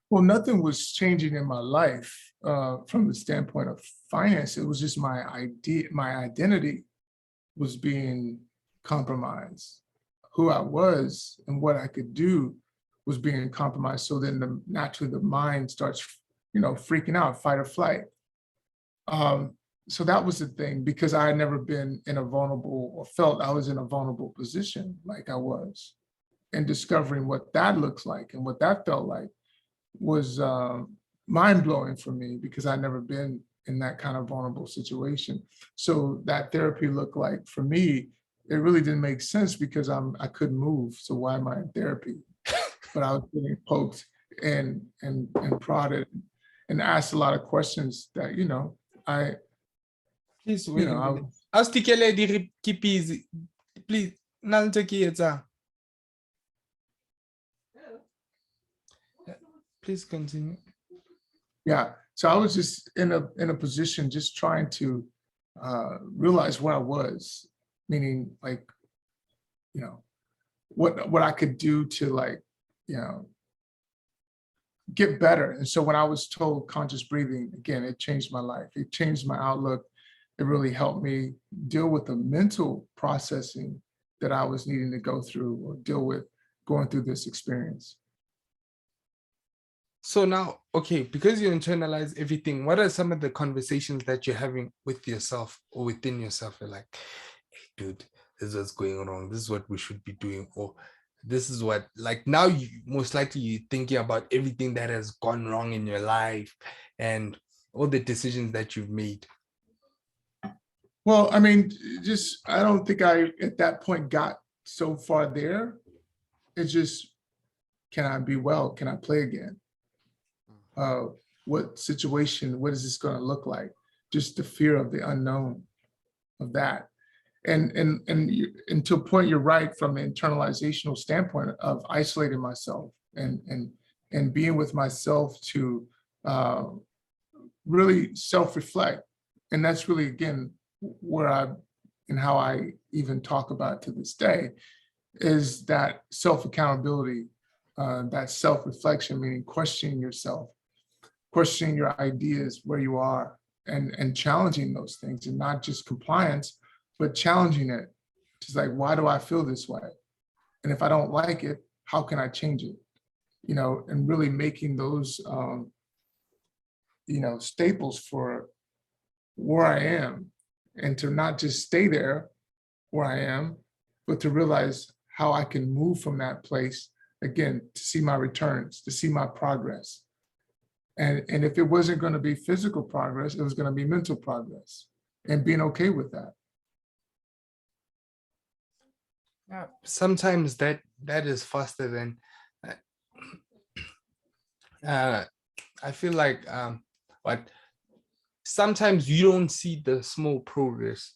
Well, nothing was changing in my life from the standpoint of finance. It was just my idea, my identity was being compromised. Who I was and what I could do was being compromised. So then naturally the mind starts, freaking out, fight or flight. So that was the thing, because I had never been in a vulnerable or felt I was in a vulnerable position like I was. And discovering what that looks like and what that felt like was mind blowing for me, because I'd never been in that kind of vulnerable situation. So that therapy looked like, for me, it really didn't make sense because I couldn't move. So why am I in therapy? But I was getting poked and prodded and asked a lot of questions that, I, Please you wait a know, I minute. was, Austikele di kipizi. Please, naltekieta. Please continue. yeah. So I was just in a position just trying to realize what I was, meaning like, what I could do to, like, get better. And so when I was told conscious breathing, again, it changed my life. It changed my outlook. It really helped me deal with the mental processing that I was needing to go through or deal with going through this experience. So now, okay, because you internalize everything, what are some of the conversations that you're having with yourself or within yourself? You're like, hey, dude, this is what's going wrong. This is what we should be doing. Or this is what, like, now you most likely you're thinking about everything that has gone wrong in your life and all the decisions that you've made. Well, I mean, I don't think I at that point got so far there. It's just, can I be well? Can I play again? What situation, what is this going to look like? Just the fear of the unknown of that. And to a point, you're right, from an internalizational standpoint of isolating myself and being with myself to really self-reflect. And that's really, again, where and how I even talk about it to this day, is that self-accountability, that self-reflection, meaning questioning yourself, questioning your ideas, where you are, and challenging those things, and not just compliance, but challenging it. Just like, why do I feel this way? And if I don't like it, how can I change it? And really making those, staples for where I am, and to not just stay there where I am, but to realize how I can move from that place, again, to see my returns, to see my progress. And if it wasn't going to be physical progress, it was going to be mental progress, and being okay with that. Yeah, sometimes that is faster than I feel like what sometimes you don't see the small progress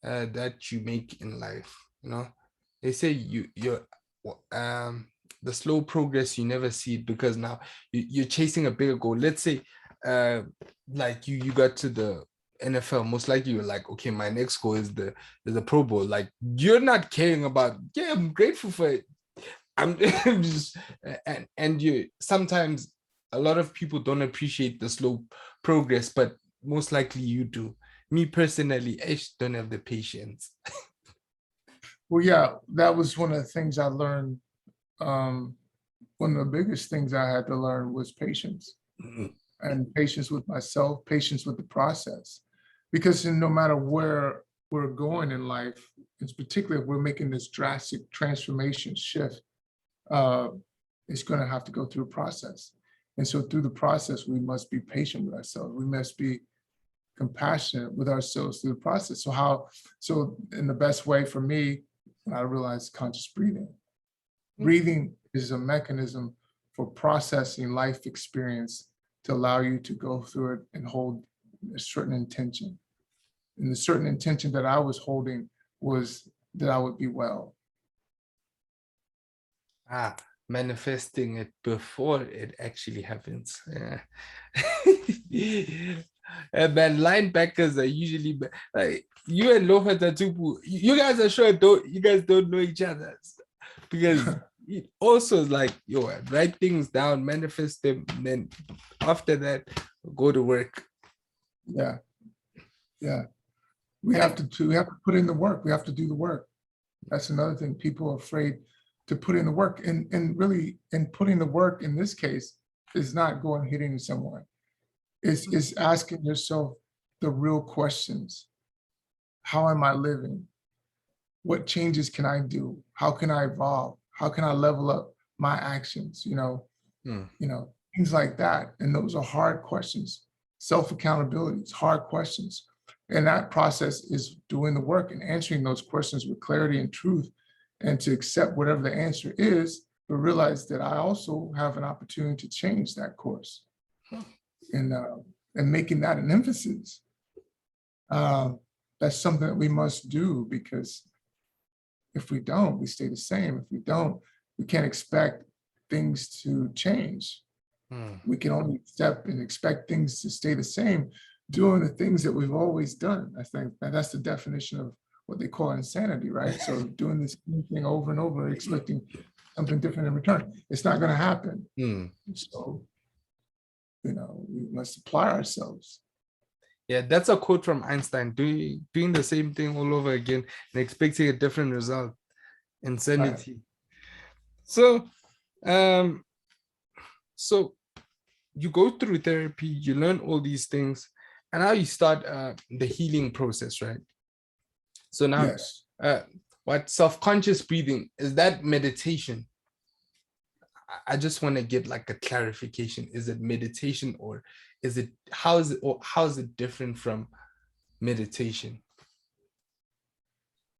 that you make in life. They say you're the slow progress, you never see it because now you're chasing a bigger goal. Let's say like you got to the NFL, most likely you're like, okay, my next goal is the Pro Bowl. Like you're not caring about, yeah, I'm grateful for it. I'm just and you sometimes a lot of people don't appreciate the slow progress, but most likely you do. Me personally, I just don't have the patience. Well, yeah, that was one of the things I learned. Um, One of the biggest things I had to learn was patience, Mm, and patience with myself, patience with the process. Because no matter where we're going in life, it's particularly if we're making this drastic transformation shift, uh, it's going to have to go through a process. And so through the process, we must be patient with ourselves. We must be compassionate with ourselves through the process. So in the best way for me, I realized conscious breathing. Breathing is a mechanism for processing life experience to allow you to go through it and hold a certain intention. And the certain intention that I was holding was that I would be well. ah, manifesting it before it actually happens. Yeah. And man, linebackers are usually like you and Lofa Tatupu. You guys are sure don't you guys don't know each other because it also is like yo write things down, manifest them, and then after that go to work. Yeah, yeah. And We have to put in the work. We have to do the work. That's another thing. People are afraid to put in the work. And really, in putting the work in this case is not going hitting someone. It's asking yourself the real questions. How am I living? What changes can I do? How can I evolve? How can I level up my actions? mm, Things like that. And those are hard questions. Self-accountability is hard questions. And that process is doing the work and answering those questions with clarity and truth, and to accept whatever the answer is, but realize that I also have an opportunity to change that course, and making that an emphasis. Uh, that's something that we must do, because if we don't, we stay the same. If we don't, we can't expect things to change. mm. We can only accept and expect things to stay the same, doing the things that we've always done. I think that's the definition of what they call insanity, right? So doing the same thing over and over, expecting something different in return. It's not going to happen. Mm. So, we must apply ourselves. Yeah, that's a quote from Einstein. Doing the same thing all over again and expecting a different result. Right. Insanity. So, um, so you go through therapy, you learn all these things, and now you start the healing process, right? So now, Yes. uh, what self-conscious breathing is that meditation? I just want to get like a clarification. Is it meditation or is it how is it different from meditation?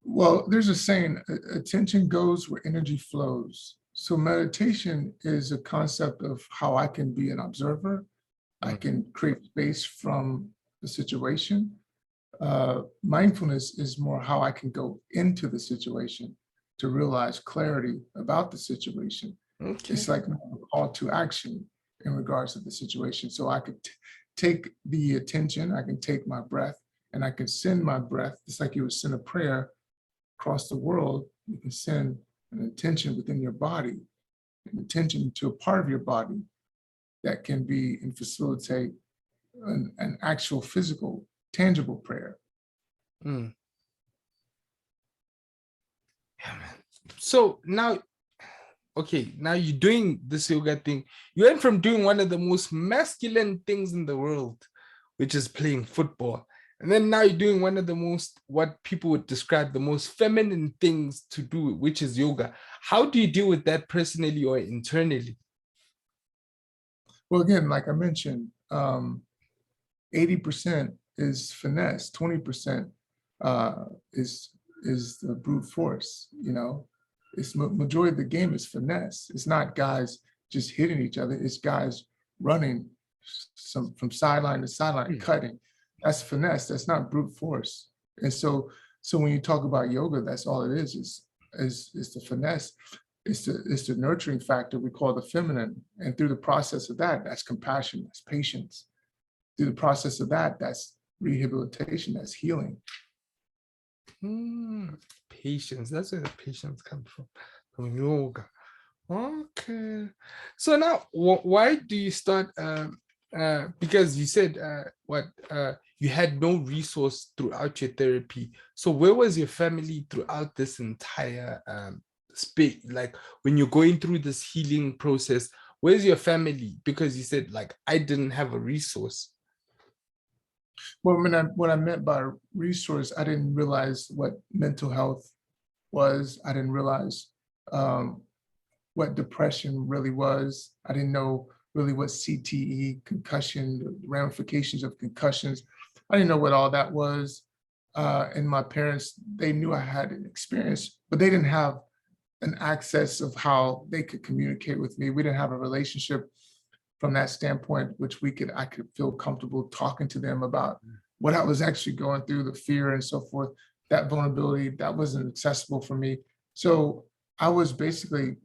Well, there's a saying, attention goes where energy flows. So meditation is a concept of how I can be an observer. I Mm, can create space from the situation. Mindfulness is more how I can go into the situation to realize clarity about the situation. okay. It's like a call to action in regards to the situation. So I could take the attention, I can take my breath, and I can send my breath, just like you would send a prayer across the world. You can send an intention within your body, an intention to a part of your body that can be and facilitate an actual physical, tangible prayer. Mm, yeah, man. So now, okay, now you're doing this yoga thing. You went from doing one of the most masculine things in the world, which is playing football. And then now you're doing one of the most, what people would describe the most feminine things to do, which is yoga. How do you deal with that personally or internally? Well, again, like I mentioned, 80% is finesse, 20% uh, is is the brute force. It's majority of the game is finesse. It's not guys just hitting each other. It's guys running some from sideline to sideline, Mm, cutting. That's finesse. That's not brute force. And so when you talk about yoga, that's all it is the finesse. It's the nurturing factor we call the feminine. And through the process of that, that's compassion, that's patience. through the process of that, that's rehabilitation, that's healing. Patience. That's where the patience comes from yoga. Okay. So now, why do you start? Because you said you had no resource throughout your therapy. So where was your family throughout this entire space? Like when you're going through this healing process, where's your family? Because you said like I didn't have a resource. Well, what I meant by resource, I didn't realize what mental health was. I didn't realize what depression really was. I didn't know really what CTE, concussion, the ramifications of concussions. I didn't know what all that was. And my parents, they knew I had an experience, but they didn't have an access of how they could communicate with me. We didn't have a relationship from that standpoint, which I could feel comfortable talking to them about what I was actually going through, the fear and so forth. That vulnerability, that wasn't accessible for me. So I was basically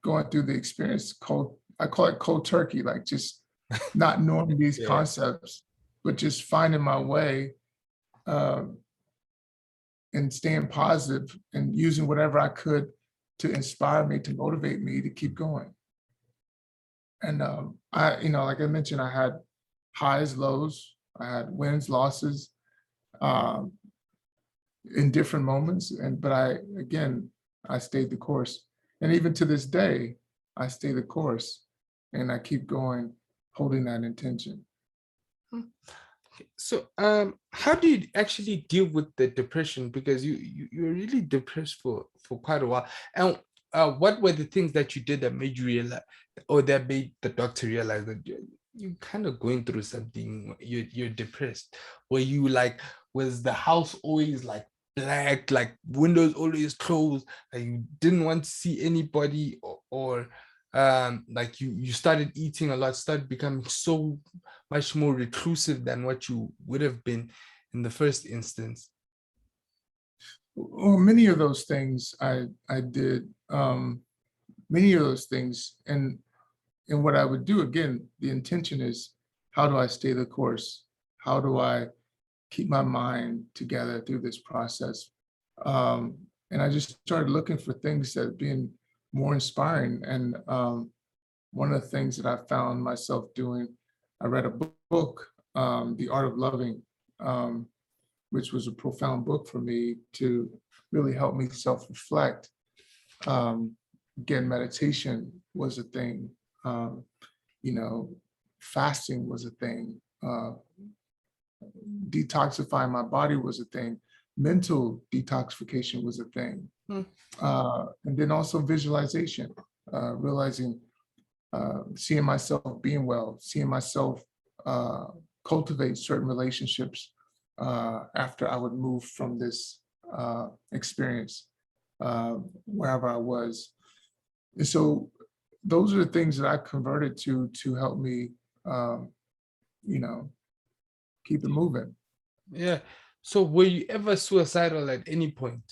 going through the experience I call it cold turkey, like just not knowing these concepts, but just finding my way and staying positive and using whatever I could to inspire me, to motivate me to keep going. And like I mentioned, I had highs, lows, I had wins, losses, in different moments. But I stayed the course. And even to this day, I stay the course and I keep going, holding that intention. So how do you actually deal with the depression? Because you were really depressed for quite a while. And what were the things that you did that made you realize, or that made the doctor realize that you're kind of going through something, you're depressed? Were you like, was the house always like black, like windows always closed, like you didn't want to see anybody, or like you started eating a lot, started becoming so much more reclusive than what you would have been in the first instance? Well, many of those things I did, many of those things. And what I would do, again, the intention is, how do I stay the course? How do I keep my mind together through this process? And I just started looking for things that being more inspiring. And one of the things that I found myself doing, I read a book, The Art of Loving, which was a profound book for me to really help me self-reflect. Again, meditation was a thing. Fasting was a thing. Detoxifying my body was a thing. Mental detoxification was a thing. And then also visualization, realizing, seeing myself being well, seeing myself cultivate certain relationships after I would move from this experience, wherever I was. And so those are the things that I converted to help me, keep it moving. Yeah. So were you ever suicidal at any point?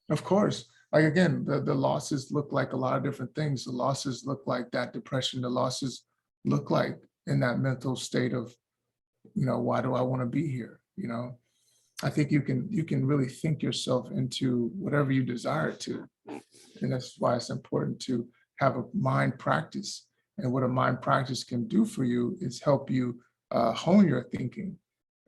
Of course, like again, the losses look like a lot of different things. The losses look like that depression. The losses look like in that mental state of, why do I want to be here? I think you can really think yourself into whatever you desire to. And that's why it's important to have a mind practice. And what a mind practice can do for you is help you hone your thinking,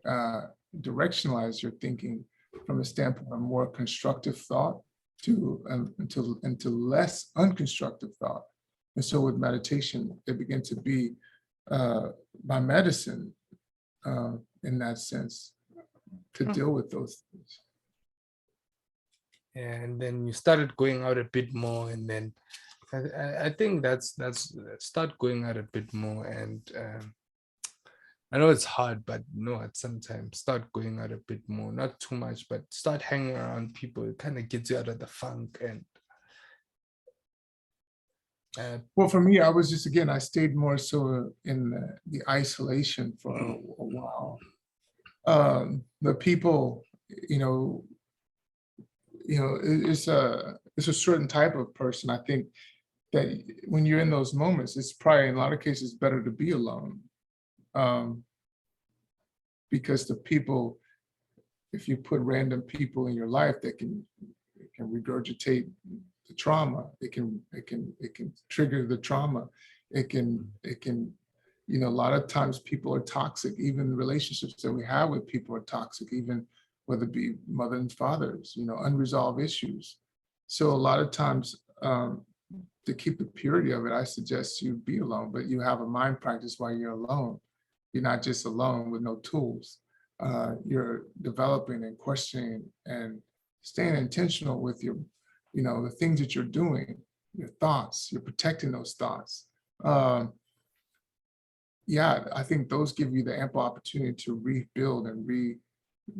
directionalize your thinking from a standpoint of more constructive thought into less unconstructive thought. And so with meditation, it begins to be my medicine in that sense, to deal with those things. And then you started going out a bit more, and then I think that's start going out a bit more. And I know it's hard, but at some time start going out a bit more, not too much, but start hanging around people. It kind of gets you out of the funk. And well, for me, I was just, again, I stayed more so in the isolation for a while. The people, it's a certain type of person. I think that when you're in those moments, it's probably in a lot of cases better to be alone. because the people, if you put random people in your life that can regurgitate the trauma, it can trigger the trauma. It can, you know, a lot of times people are toxic. Even relationships that we have with people are toxic, even whether it be mother and fathers, you know, unresolved issues. So a lot of times, to keep the purity of it, I suggest you be alone, but you have a mind practice while you're alone. You're not just alone with no tools. You're developing and questioning and staying intentional with your, you know, the things that you're doing, your thoughts, you're protecting those thoughts. Yeah, I think those give you the ample opportunity to rebuild and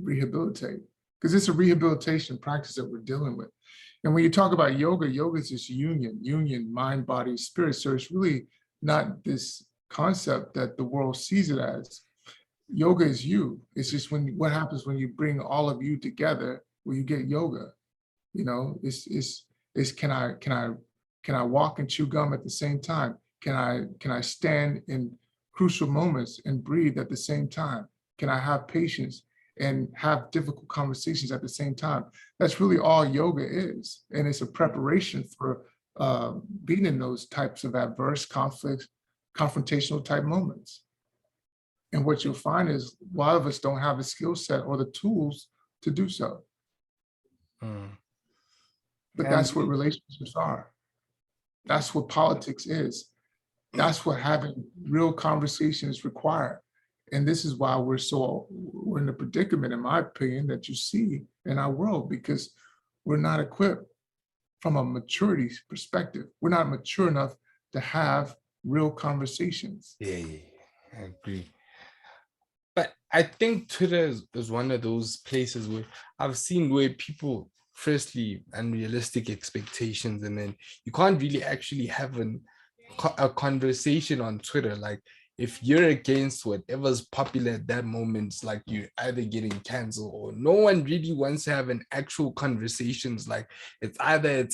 rehabilitate, because it's a rehabilitation practice that we're dealing with. And when you talk about yoga, yoga is this union, mind, body, spirit. So it's really not this concept that the world sees it as. Yoga is you. It's just what happens when you bring all of you together, when you get yoga. You know, it's can I walk and chew gum at the same time? Can I stand in crucial moments and breathe at the same time? Can I have patience and have difficult conversations at the same time? That's really all yoga is. And it's a preparation for being in those types of adverse conflicts, confrontational type moments. And what you'll find is a lot of us don't have the skill set or the tools to do so. But that's what relationships are. That's what politics is. That's what having real conversations require. And this is why we're in the predicament, in my opinion, that you see in our world, because we're not equipped from a maturity perspective. We're not mature enough to have real conversations. Yeah, I agree. But I think Twitter is one of those places where I've seen where people, firstly, unrealistic expectations, and then you can't really actually have a conversation on Twitter. Like, if you're against whatever's popular at that moment, it's like you're either getting canceled, or no one really wants to have an actual conversations. Like, it's either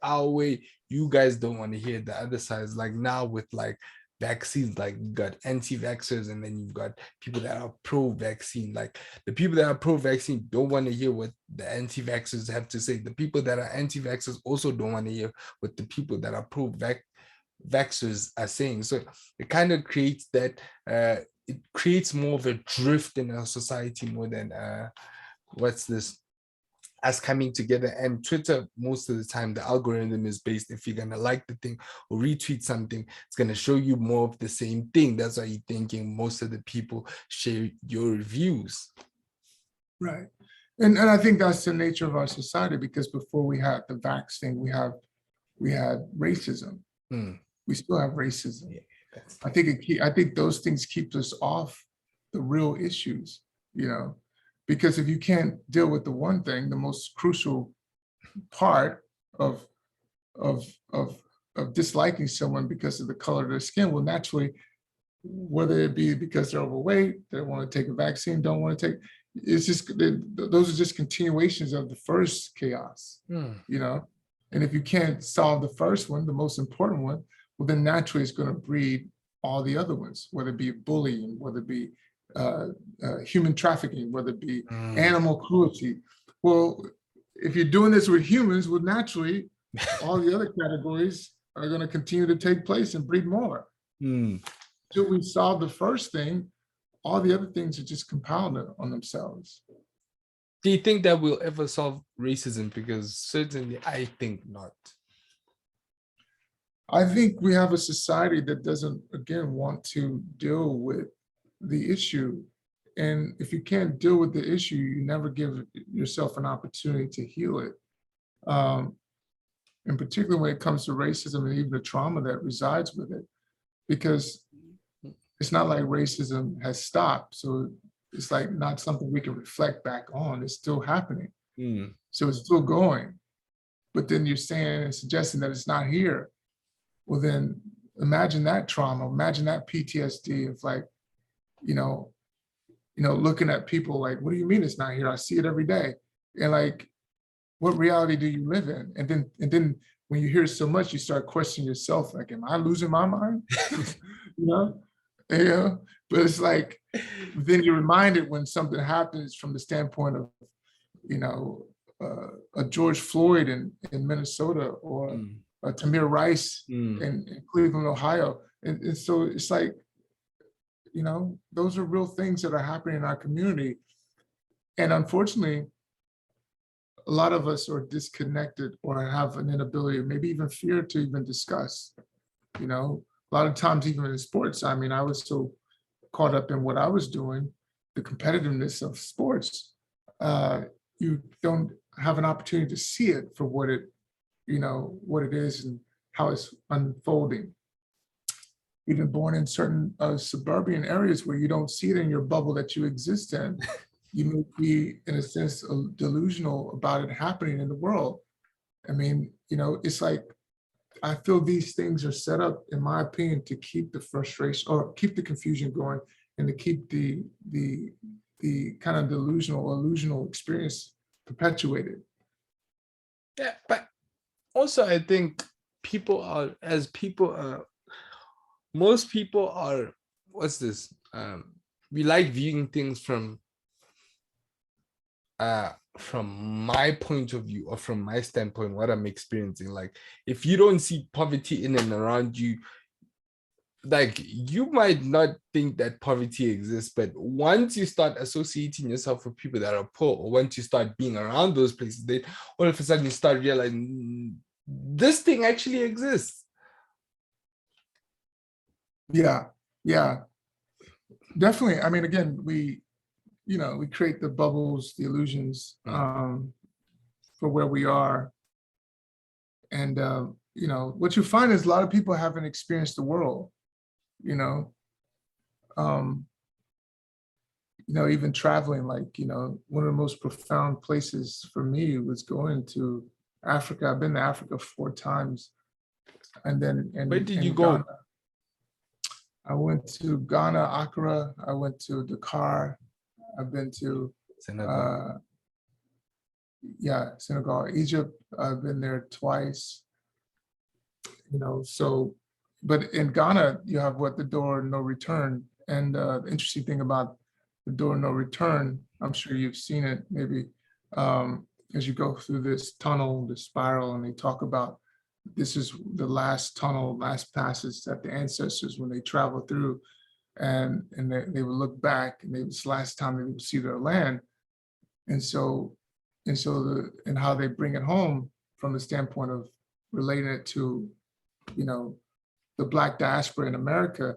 our way, you guys don't want to hear the other sides. Like now with like vaccines, like you got anti-vaxxers, and then you've got people that are pro-vaccine. Like the people that are pro-vaccine don't want to hear what the anti-vaxxers have to say. The people that are anti-vaxxers also don't want to hear what the people that are pro-vaxxers are saying. So it kind of creates that it creates more of a drift in our society more than us coming together. And Twitter, most of the time, the algorithm is based, if you're going to like the thing or retweet something, it's going to show you more of the same thing. That's why you're thinking most of the people share your reviews. Right. And I think that's the nature of our society, because before we had the vax thing, we had racism. We still have racism. Yeah, I think those things keep us off the real issues, you know. Because if you can't deal with the one thing, the most crucial part of disliking someone because of the color of their skin, will naturally, whether it be because they're overweight, they want to take a vaccine, don't want to take, it's just, those are just continuations of the first chaos, you know? And if you can't solve the first one, the most important one, well, then naturally it's going to breed all the other ones, whether it be bullying, whether it be human trafficking, whether it be animal cruelty. Well, if you're doing this with humans, well, naturally, all the other categories are going to continue to take place and breed more. Until we solve the first thing, all the other things are just compounded on themselves. Do you think that we'll ever solve racism? Because certainly I think not. I think we have a society that doesn't, again, want to deal with the issue. And if you can't deal with the issue, you never give yourself an opportunity to heal it. And particularly when it comes to racism and even the trauma that resides with it, because it's not like racism has stopped. So it's like not something we can reflect back on. It's still happening. So it's still going. But then you're saying and suggesting that it's not here. Well, then imagine that trauma, imagine that PTSD of like, you know, looking at people like, what do you mean it's not here? I see it every day. And like, what reality do you live in? And then when you hear so much, you start questioning yourself, like, am I losing my mind? You know? Yeah. But it's like, then you're reminded when something happens from the standpoint of, you know, a George Floyd in Minnesota, or Mm, a Tamir Rice mm. in Cleveland, Ohio. And so it's like, you know, those are real things that are happening in our community. And unfortunately, a lot of us are disconnected or have an inability, or maybe even fear to even discuss, you know, a lot of times, even in sports. I mean, I was so caught up in what I was doing, the competitiveness of sports, uh, you don't have an opportunity to see it for what it, you know, what it is and how it's unfolding. Even born in certain suburban areas where you don't see it in your bubble that you exist in, you may be, in a sense, delusional about it happening in the world. I mean, you know, it's like, I feel these things are set up, in my opinion, to keep the frustration or keep the confusion going, and to keep the kind of delusional, illusional experience perpetuated. Yeah, but also I think people are, as people are, most people are, what's this? We like viewing things from my point of view, or from my standpoint, what I'm experiencing. Like, if you don't see poverty in and around you, like, you might not think that poverty exists, but once you start associating yourself with people that are poor, or once you start being around those places, then all of a sudden you start realizing, this thing actually exists. Yeah, yeah, definitely. I mean, again, we, you know, we create the bubbles, the illusions, Mm. for where we are. And, you know, what you find is a lot of people haven't experienced the world, you know. Um, you know, even traveling, like, you know, one of the most profound places for me was going to Africa. I've been to Africa 4 times. And then Where did you in Ghana, go? I went to Ghana, Accra. I went to Dakar. I've been to, Senegal. uh, yeah, Senegal, Egypt. I've been there twice, you know, so, but in Ghana, you have what, the door no return. And the interesting thing about the door no return, I'm sure you've seen it maybe, as you go through this tunnel, the spiral, and they talk about this is the last tunnel, last passage that the ancestors, when they travel through, and they would look back, and it was the last time they would see their land. And so, and how they bring it home from the standpoint of relating it to, you know, the Black diaspora in America,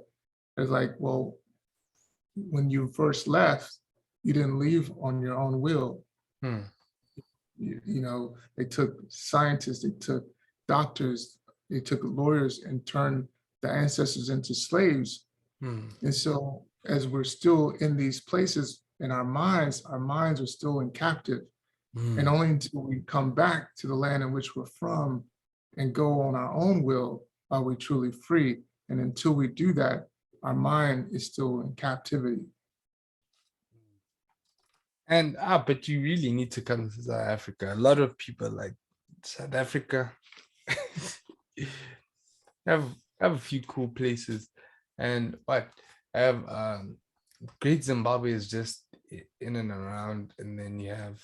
is like, well, when you first left, you didn't leave on your own will. Hmm. You know, they took scientists, they took doctors, they took lawyers, and turned the ancestors into slaves. Hmm. And so, as we're still in these places in our minds are still in captive. And Hmm. only until we come back to the land in which we're from and go on our own will are we truly free. And until we do that, our mind is still in captivity. And but you really need to come to South Africa. A lot of people like South Africa. have have a few cool places, and what I have, Great Zimbabwe is just in and around, and then you have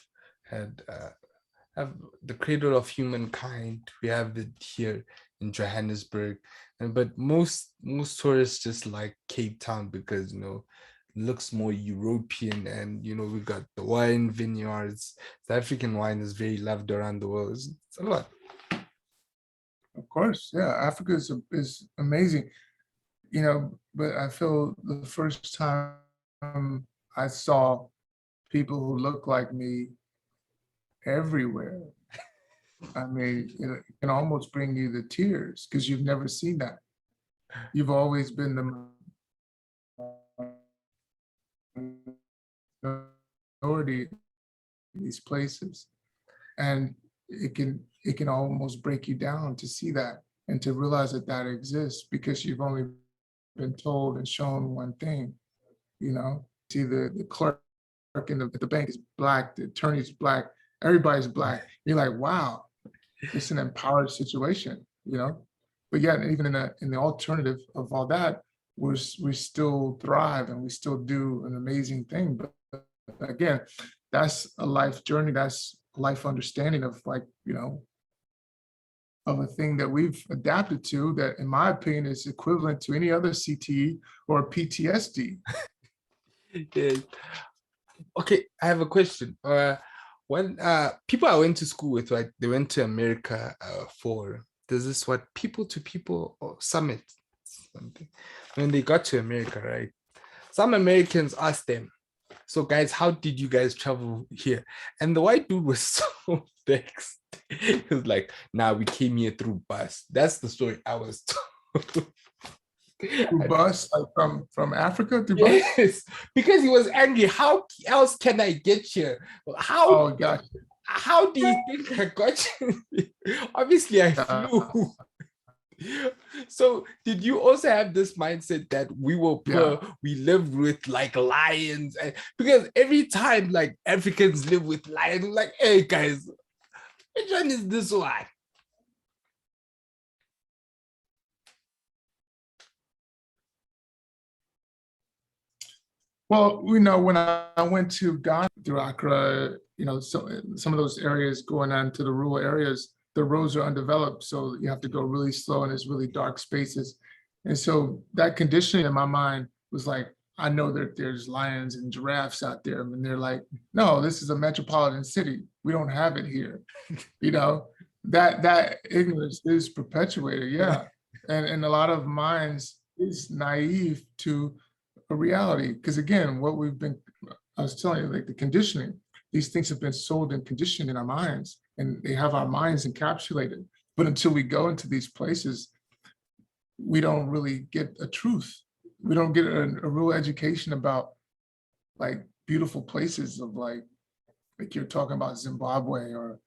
the cradle of humankind. We have it here in Johannesburg, and but most tourists just like Cape Town because, you know, it looks more European, and, you know, we got the wine vineyards. The African wine is very loved around the world. It's a lot. Of course, yeah, Africa is amazing, you know, but I feel the first time I saw people who look like me everywhere, I mean, it can almost bring you to tears because you've never seen that. You've always been the minority in these places. And it can almost break you down to see that and to realize that that exists because you've only been told and shown one thing, you know, see the clerk in the bank is black, the attorney's black, everybody's black. You're like, wow, it's an empowered situation, you know? But yet, even in the alternative of all that, we still thrive and we still do an amazing thing. But again, that's a life journey. That's a life understanding of, like, of a thing that we've adapted to, that in my opinion is equivalent to any other CTE or PTSD. Yeah. Okay, I have a question. When people I went to school with, right, they went to America for there's this what people to people or summit something. When they got to America, right, some Americans asked them, "So guys, how did you guys travel here?" And the white dude was so vexed. He was like, "Nah, we came here through bus." That's the story I was told. Through bus, like from Africa through bus? Yes, because he was angry. How else can I get here? How Oh gosh. how do you think I got you? Obviously, I flew. So, did you also have this mindset that we were Yeah. poor, we lived with like lions? Because every time like Africans live with lions, like, hey guys, which one is this one? Well, when I went to Ghana through Accra, some of those areas going on to the rural areas, the roads are undeveloped. So you have to go really slow and it's really dark spaces. And so that conditioning in my mind was like, I know that there's lions and giraffes out there. And they're like, no, this is a metropolitan city. We don't have it here. That ignorance is perpetuated. Yeah. And a lot of minds is naive to a reality. Because again, I was telling you, like the conditioning, these things have been sold and conditioned in our minds, and they have our minds encapsulated. But until we go into these places, we don't really get a truth. We don't get a real education about like beautiful places of like you're talking about Zimbabwe, or,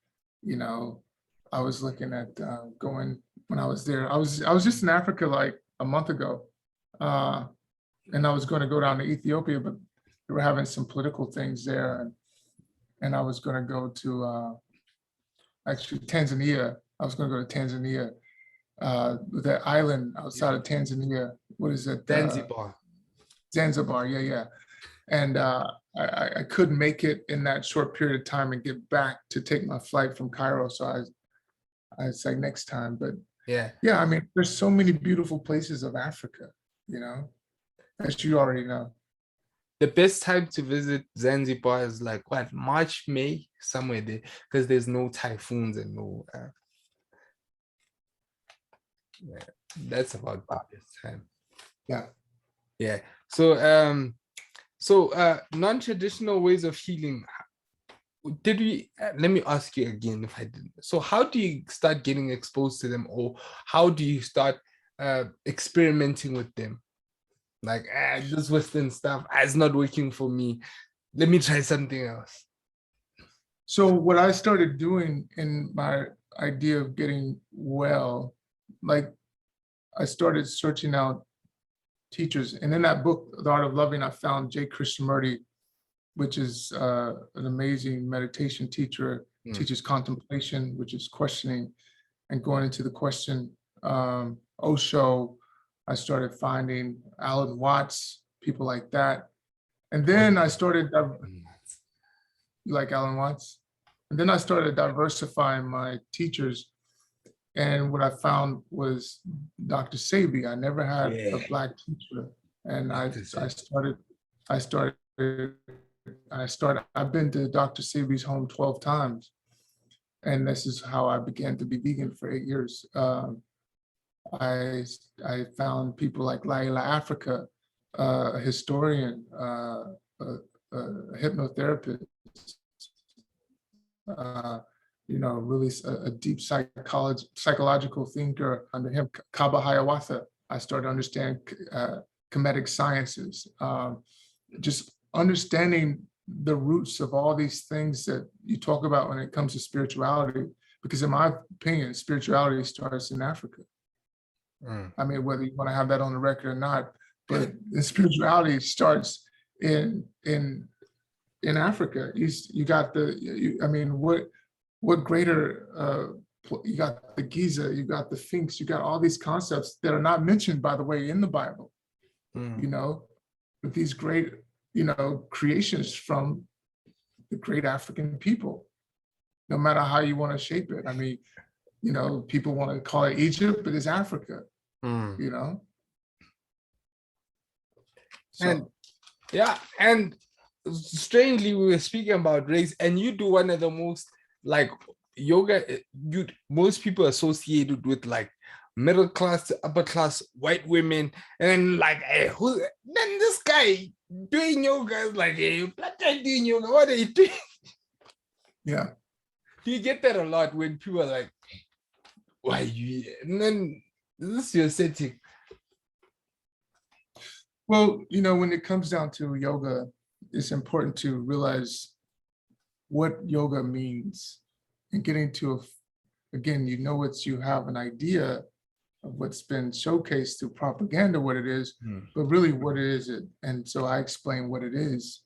I was looking at going when I was there. I was just in Africa like a month ago. And I was going to go down to Ethiopia, but they were having some political things there, and I was going to go to actually Tanzania. I was going to go to Tanzania, that island outside of Tanzania. What is it? Zanzibar. Zanzibar. Yeah, yeah. And I couldn't make it in that short period of time and get back to take my flight from Cairo. So I say next time. But Yeah. I mean, there's so many beautiful places of Africa, as you already know. The best time to visit Zanzibar is like what, March, May, somewhere there, because there's no typhoons and no. Yeah, that's about the best time. Yeah. Yeah. So non-traditional ways of healing. Did we? Let me ask you again if I didn't. So how do you start getting exposed to them, or how do you start experimenting with them? Like, this Western stuff is not working for me. Let me try something else. So what I started doing in my idea of getting well, like I started searching out teachers. And in that book, The Art of Loving, I found J. Krishnamurti, which is an amazing meditation teacher, teaches contemplation, which is questioning and going into the question. Osho, I started finding Alan Watts, people like that. And then I started, you like Alan Watts? And then I started diversifying my teachers. And what I found was Dr. Sebi. I never had a Black teacher. And I've been to Dr. Sebi's home 12 times. And this is how I began to be vegan for 8 years. I found people like Laila Africa, a historian, a hypnotherapist, really a deep psychological thinker. Under him, Kaba Hiawatha, I started understanding Kemetic sciences, just understanding the roots of all these things that you talk about when it comes to spirituality. Because in my opinion, spirituality starts in Africa. I mean, whether you want to have that on the record or not, but the spirituality starts in Africa. You got what greater, you got the Giza, you got the Sphinx, you got all these concepts that are not mentioned, by the way, in the Bible. you know, with these great, you know, creations from the great African people, no matter how you want to shape it. I mean, you know, people want to call it Egypt, but it's Africa, Mm. you know? And So, yeah, and strangely, we were speaking about race, and you do one of the most like yoga. You most people associated with like middle class to upper class white women, and then like, hey, who? Then this guy doing yoga is like, hey, black guy doing yoga. What are you doing? yeah. Do you get that a lot when people are like, why you? And then this is your setting. Well, you know, when it comes down to yoga, it's important to realize what yoga means and getting to, again, you know, you have an idea of what's been showcased through propaganda, what it is, but really what it is. And so I explain what it is,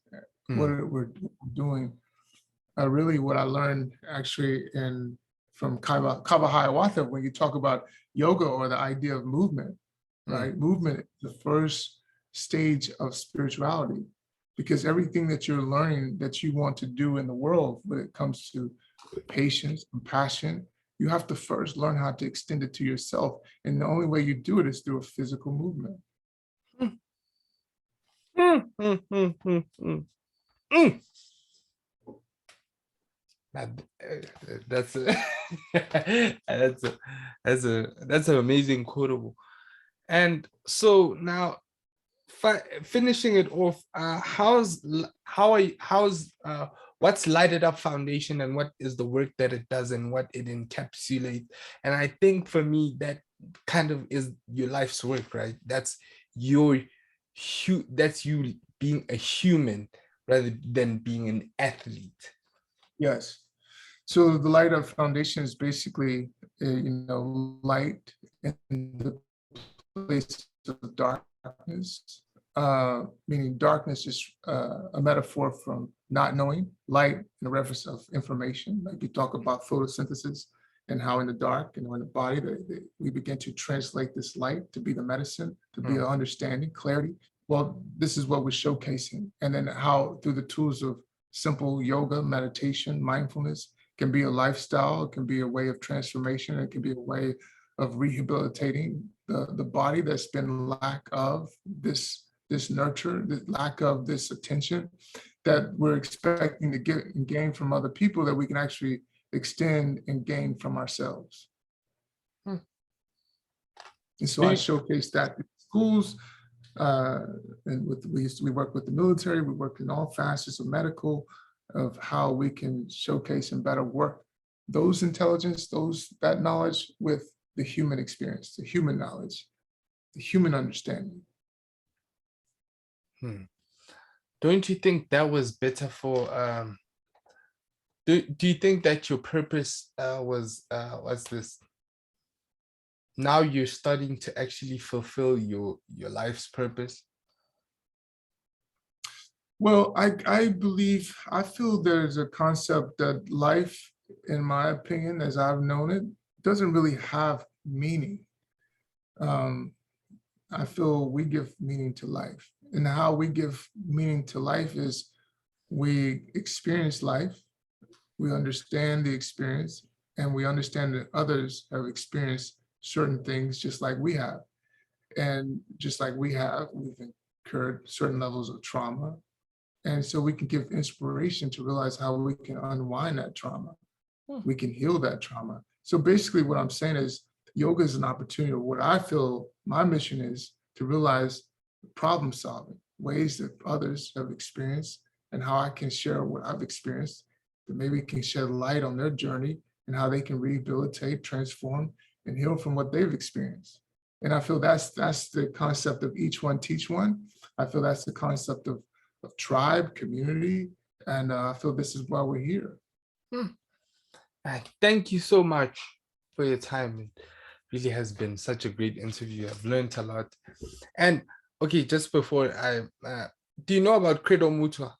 what we're doing. Really what I learned actually from Kaba Hiawatha, when you talk about yoga or the idea of movement, right? Movement is the first stage of spirituality, because everything that you're learning that you want to do in the world when it comes to patience, compassion, you have to first learn how to extend it to yourself. And the only way you do it is through a physical movement. That's a, that's an amazing quotable. And so now, finishing it off, what's Lighted Up Foundation, and what is the work that it does and what it encapsulates? And I think for me that kind of is your life's work, right? That's that's you being a human rather than being an athlete. Yes. So the Light Up Foundation is basically, light in the place of darkness, meaning darkness is a metaphor from not knowing, light in a reference of information. Like you talk about photosynthesis and how in the dark and in the body, we begin to translate this light to be the medicine, to be an understanding, clarity. Well, this is what we're showcasing. And then how through the tools of simple yoga, meditation, mindfulness can be a lifestyle, it can be a way of transformation, it can be a way of rehabilitating the body that's been lack of this nurture, the lack of this attention that we're expecting to get and gain from other people, that we can actually extend and gain from ourselves. And so I showcase that in schools, and we work with the military, we work in all facets of medical, of how we can showcase and better work those intelligence, that knowledge with the human experience, the human knowledge, the human understanding. Don't you think that was better for do you think that your purpose was this, now you're starting to actually fulfill your life's purpose? Well, I feel there's a concept that life, in my opinion, as I've known it, doesn't really have meaning. I feel we give meaning to life, and how we give meaning to life is we experience life, we understand the experience, and we understand that others have experienced certain things just like we have. And just like we've incurred certain levels of trauma. And so we can give inspiration to realize how we can unwind that trauma. We can heal that trauma. So basically what I'm saying is yoga is an opportunity. What I feel my mission is to realize problem solving, ways that others have experienced, and how I can share what I've experienced, that maybe can shed light on their journey and how they can rehabilitate, transform, and heal from what they've experienced. And I feel that's the concept of each one teach one. I feel that's the concept of tribe, community, and I feel this is why we're here. Thank you so much for your time. It really has been such a great interview. I've learned a lot. And okay, just before do you know about Credo Mutua?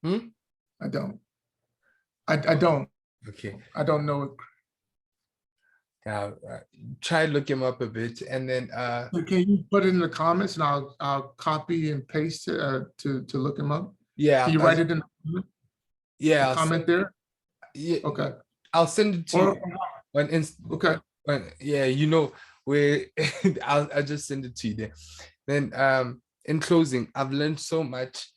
I don't. I don't. Okay. I don't know it. Yeah, try look him up a bit, and then Can you put it in the comments and I'll copy and paste it to look him up? Can yeah, you write it in the yeah, comment there? yeah, Okay. I'll send it to Or you on okay. yeah, you know where I'll just send it to you there. Then in closing, I've learned so much.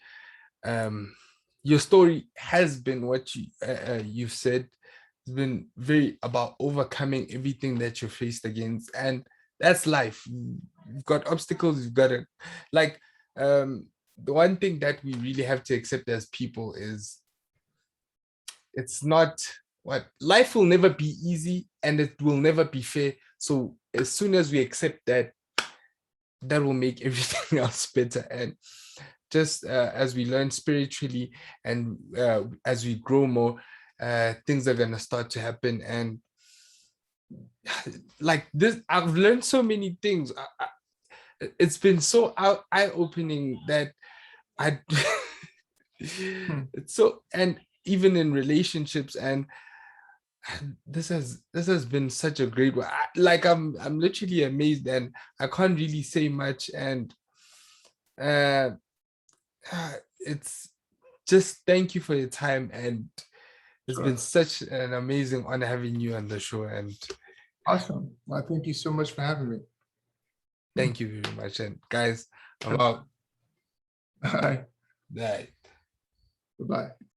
Your story has been what you've said. It's been very about overcoming everything that you're faced against, and that's life. You've got obstacles. You've got to like the one thing that we really have to accept as people is it's not what life will never be easy and it will never be fair. So as soon as we accept that, that will make everything else better. And just as we learn spiritually and as we grow more, things are gonna start to happen. And like this, I've learned so many things. It's been so eye-opening that I it's so, and even in relationships, and this has been such a great one. Like I'm literally amazed, and I can't really say much. And uh it's just thank you for your time, and it's been Sure. such an amazing honor having you on the show. And Awesome. Well, thank you so much for having me. thank you very much. And guys, I'm All out. right. Bye. Bye-bye.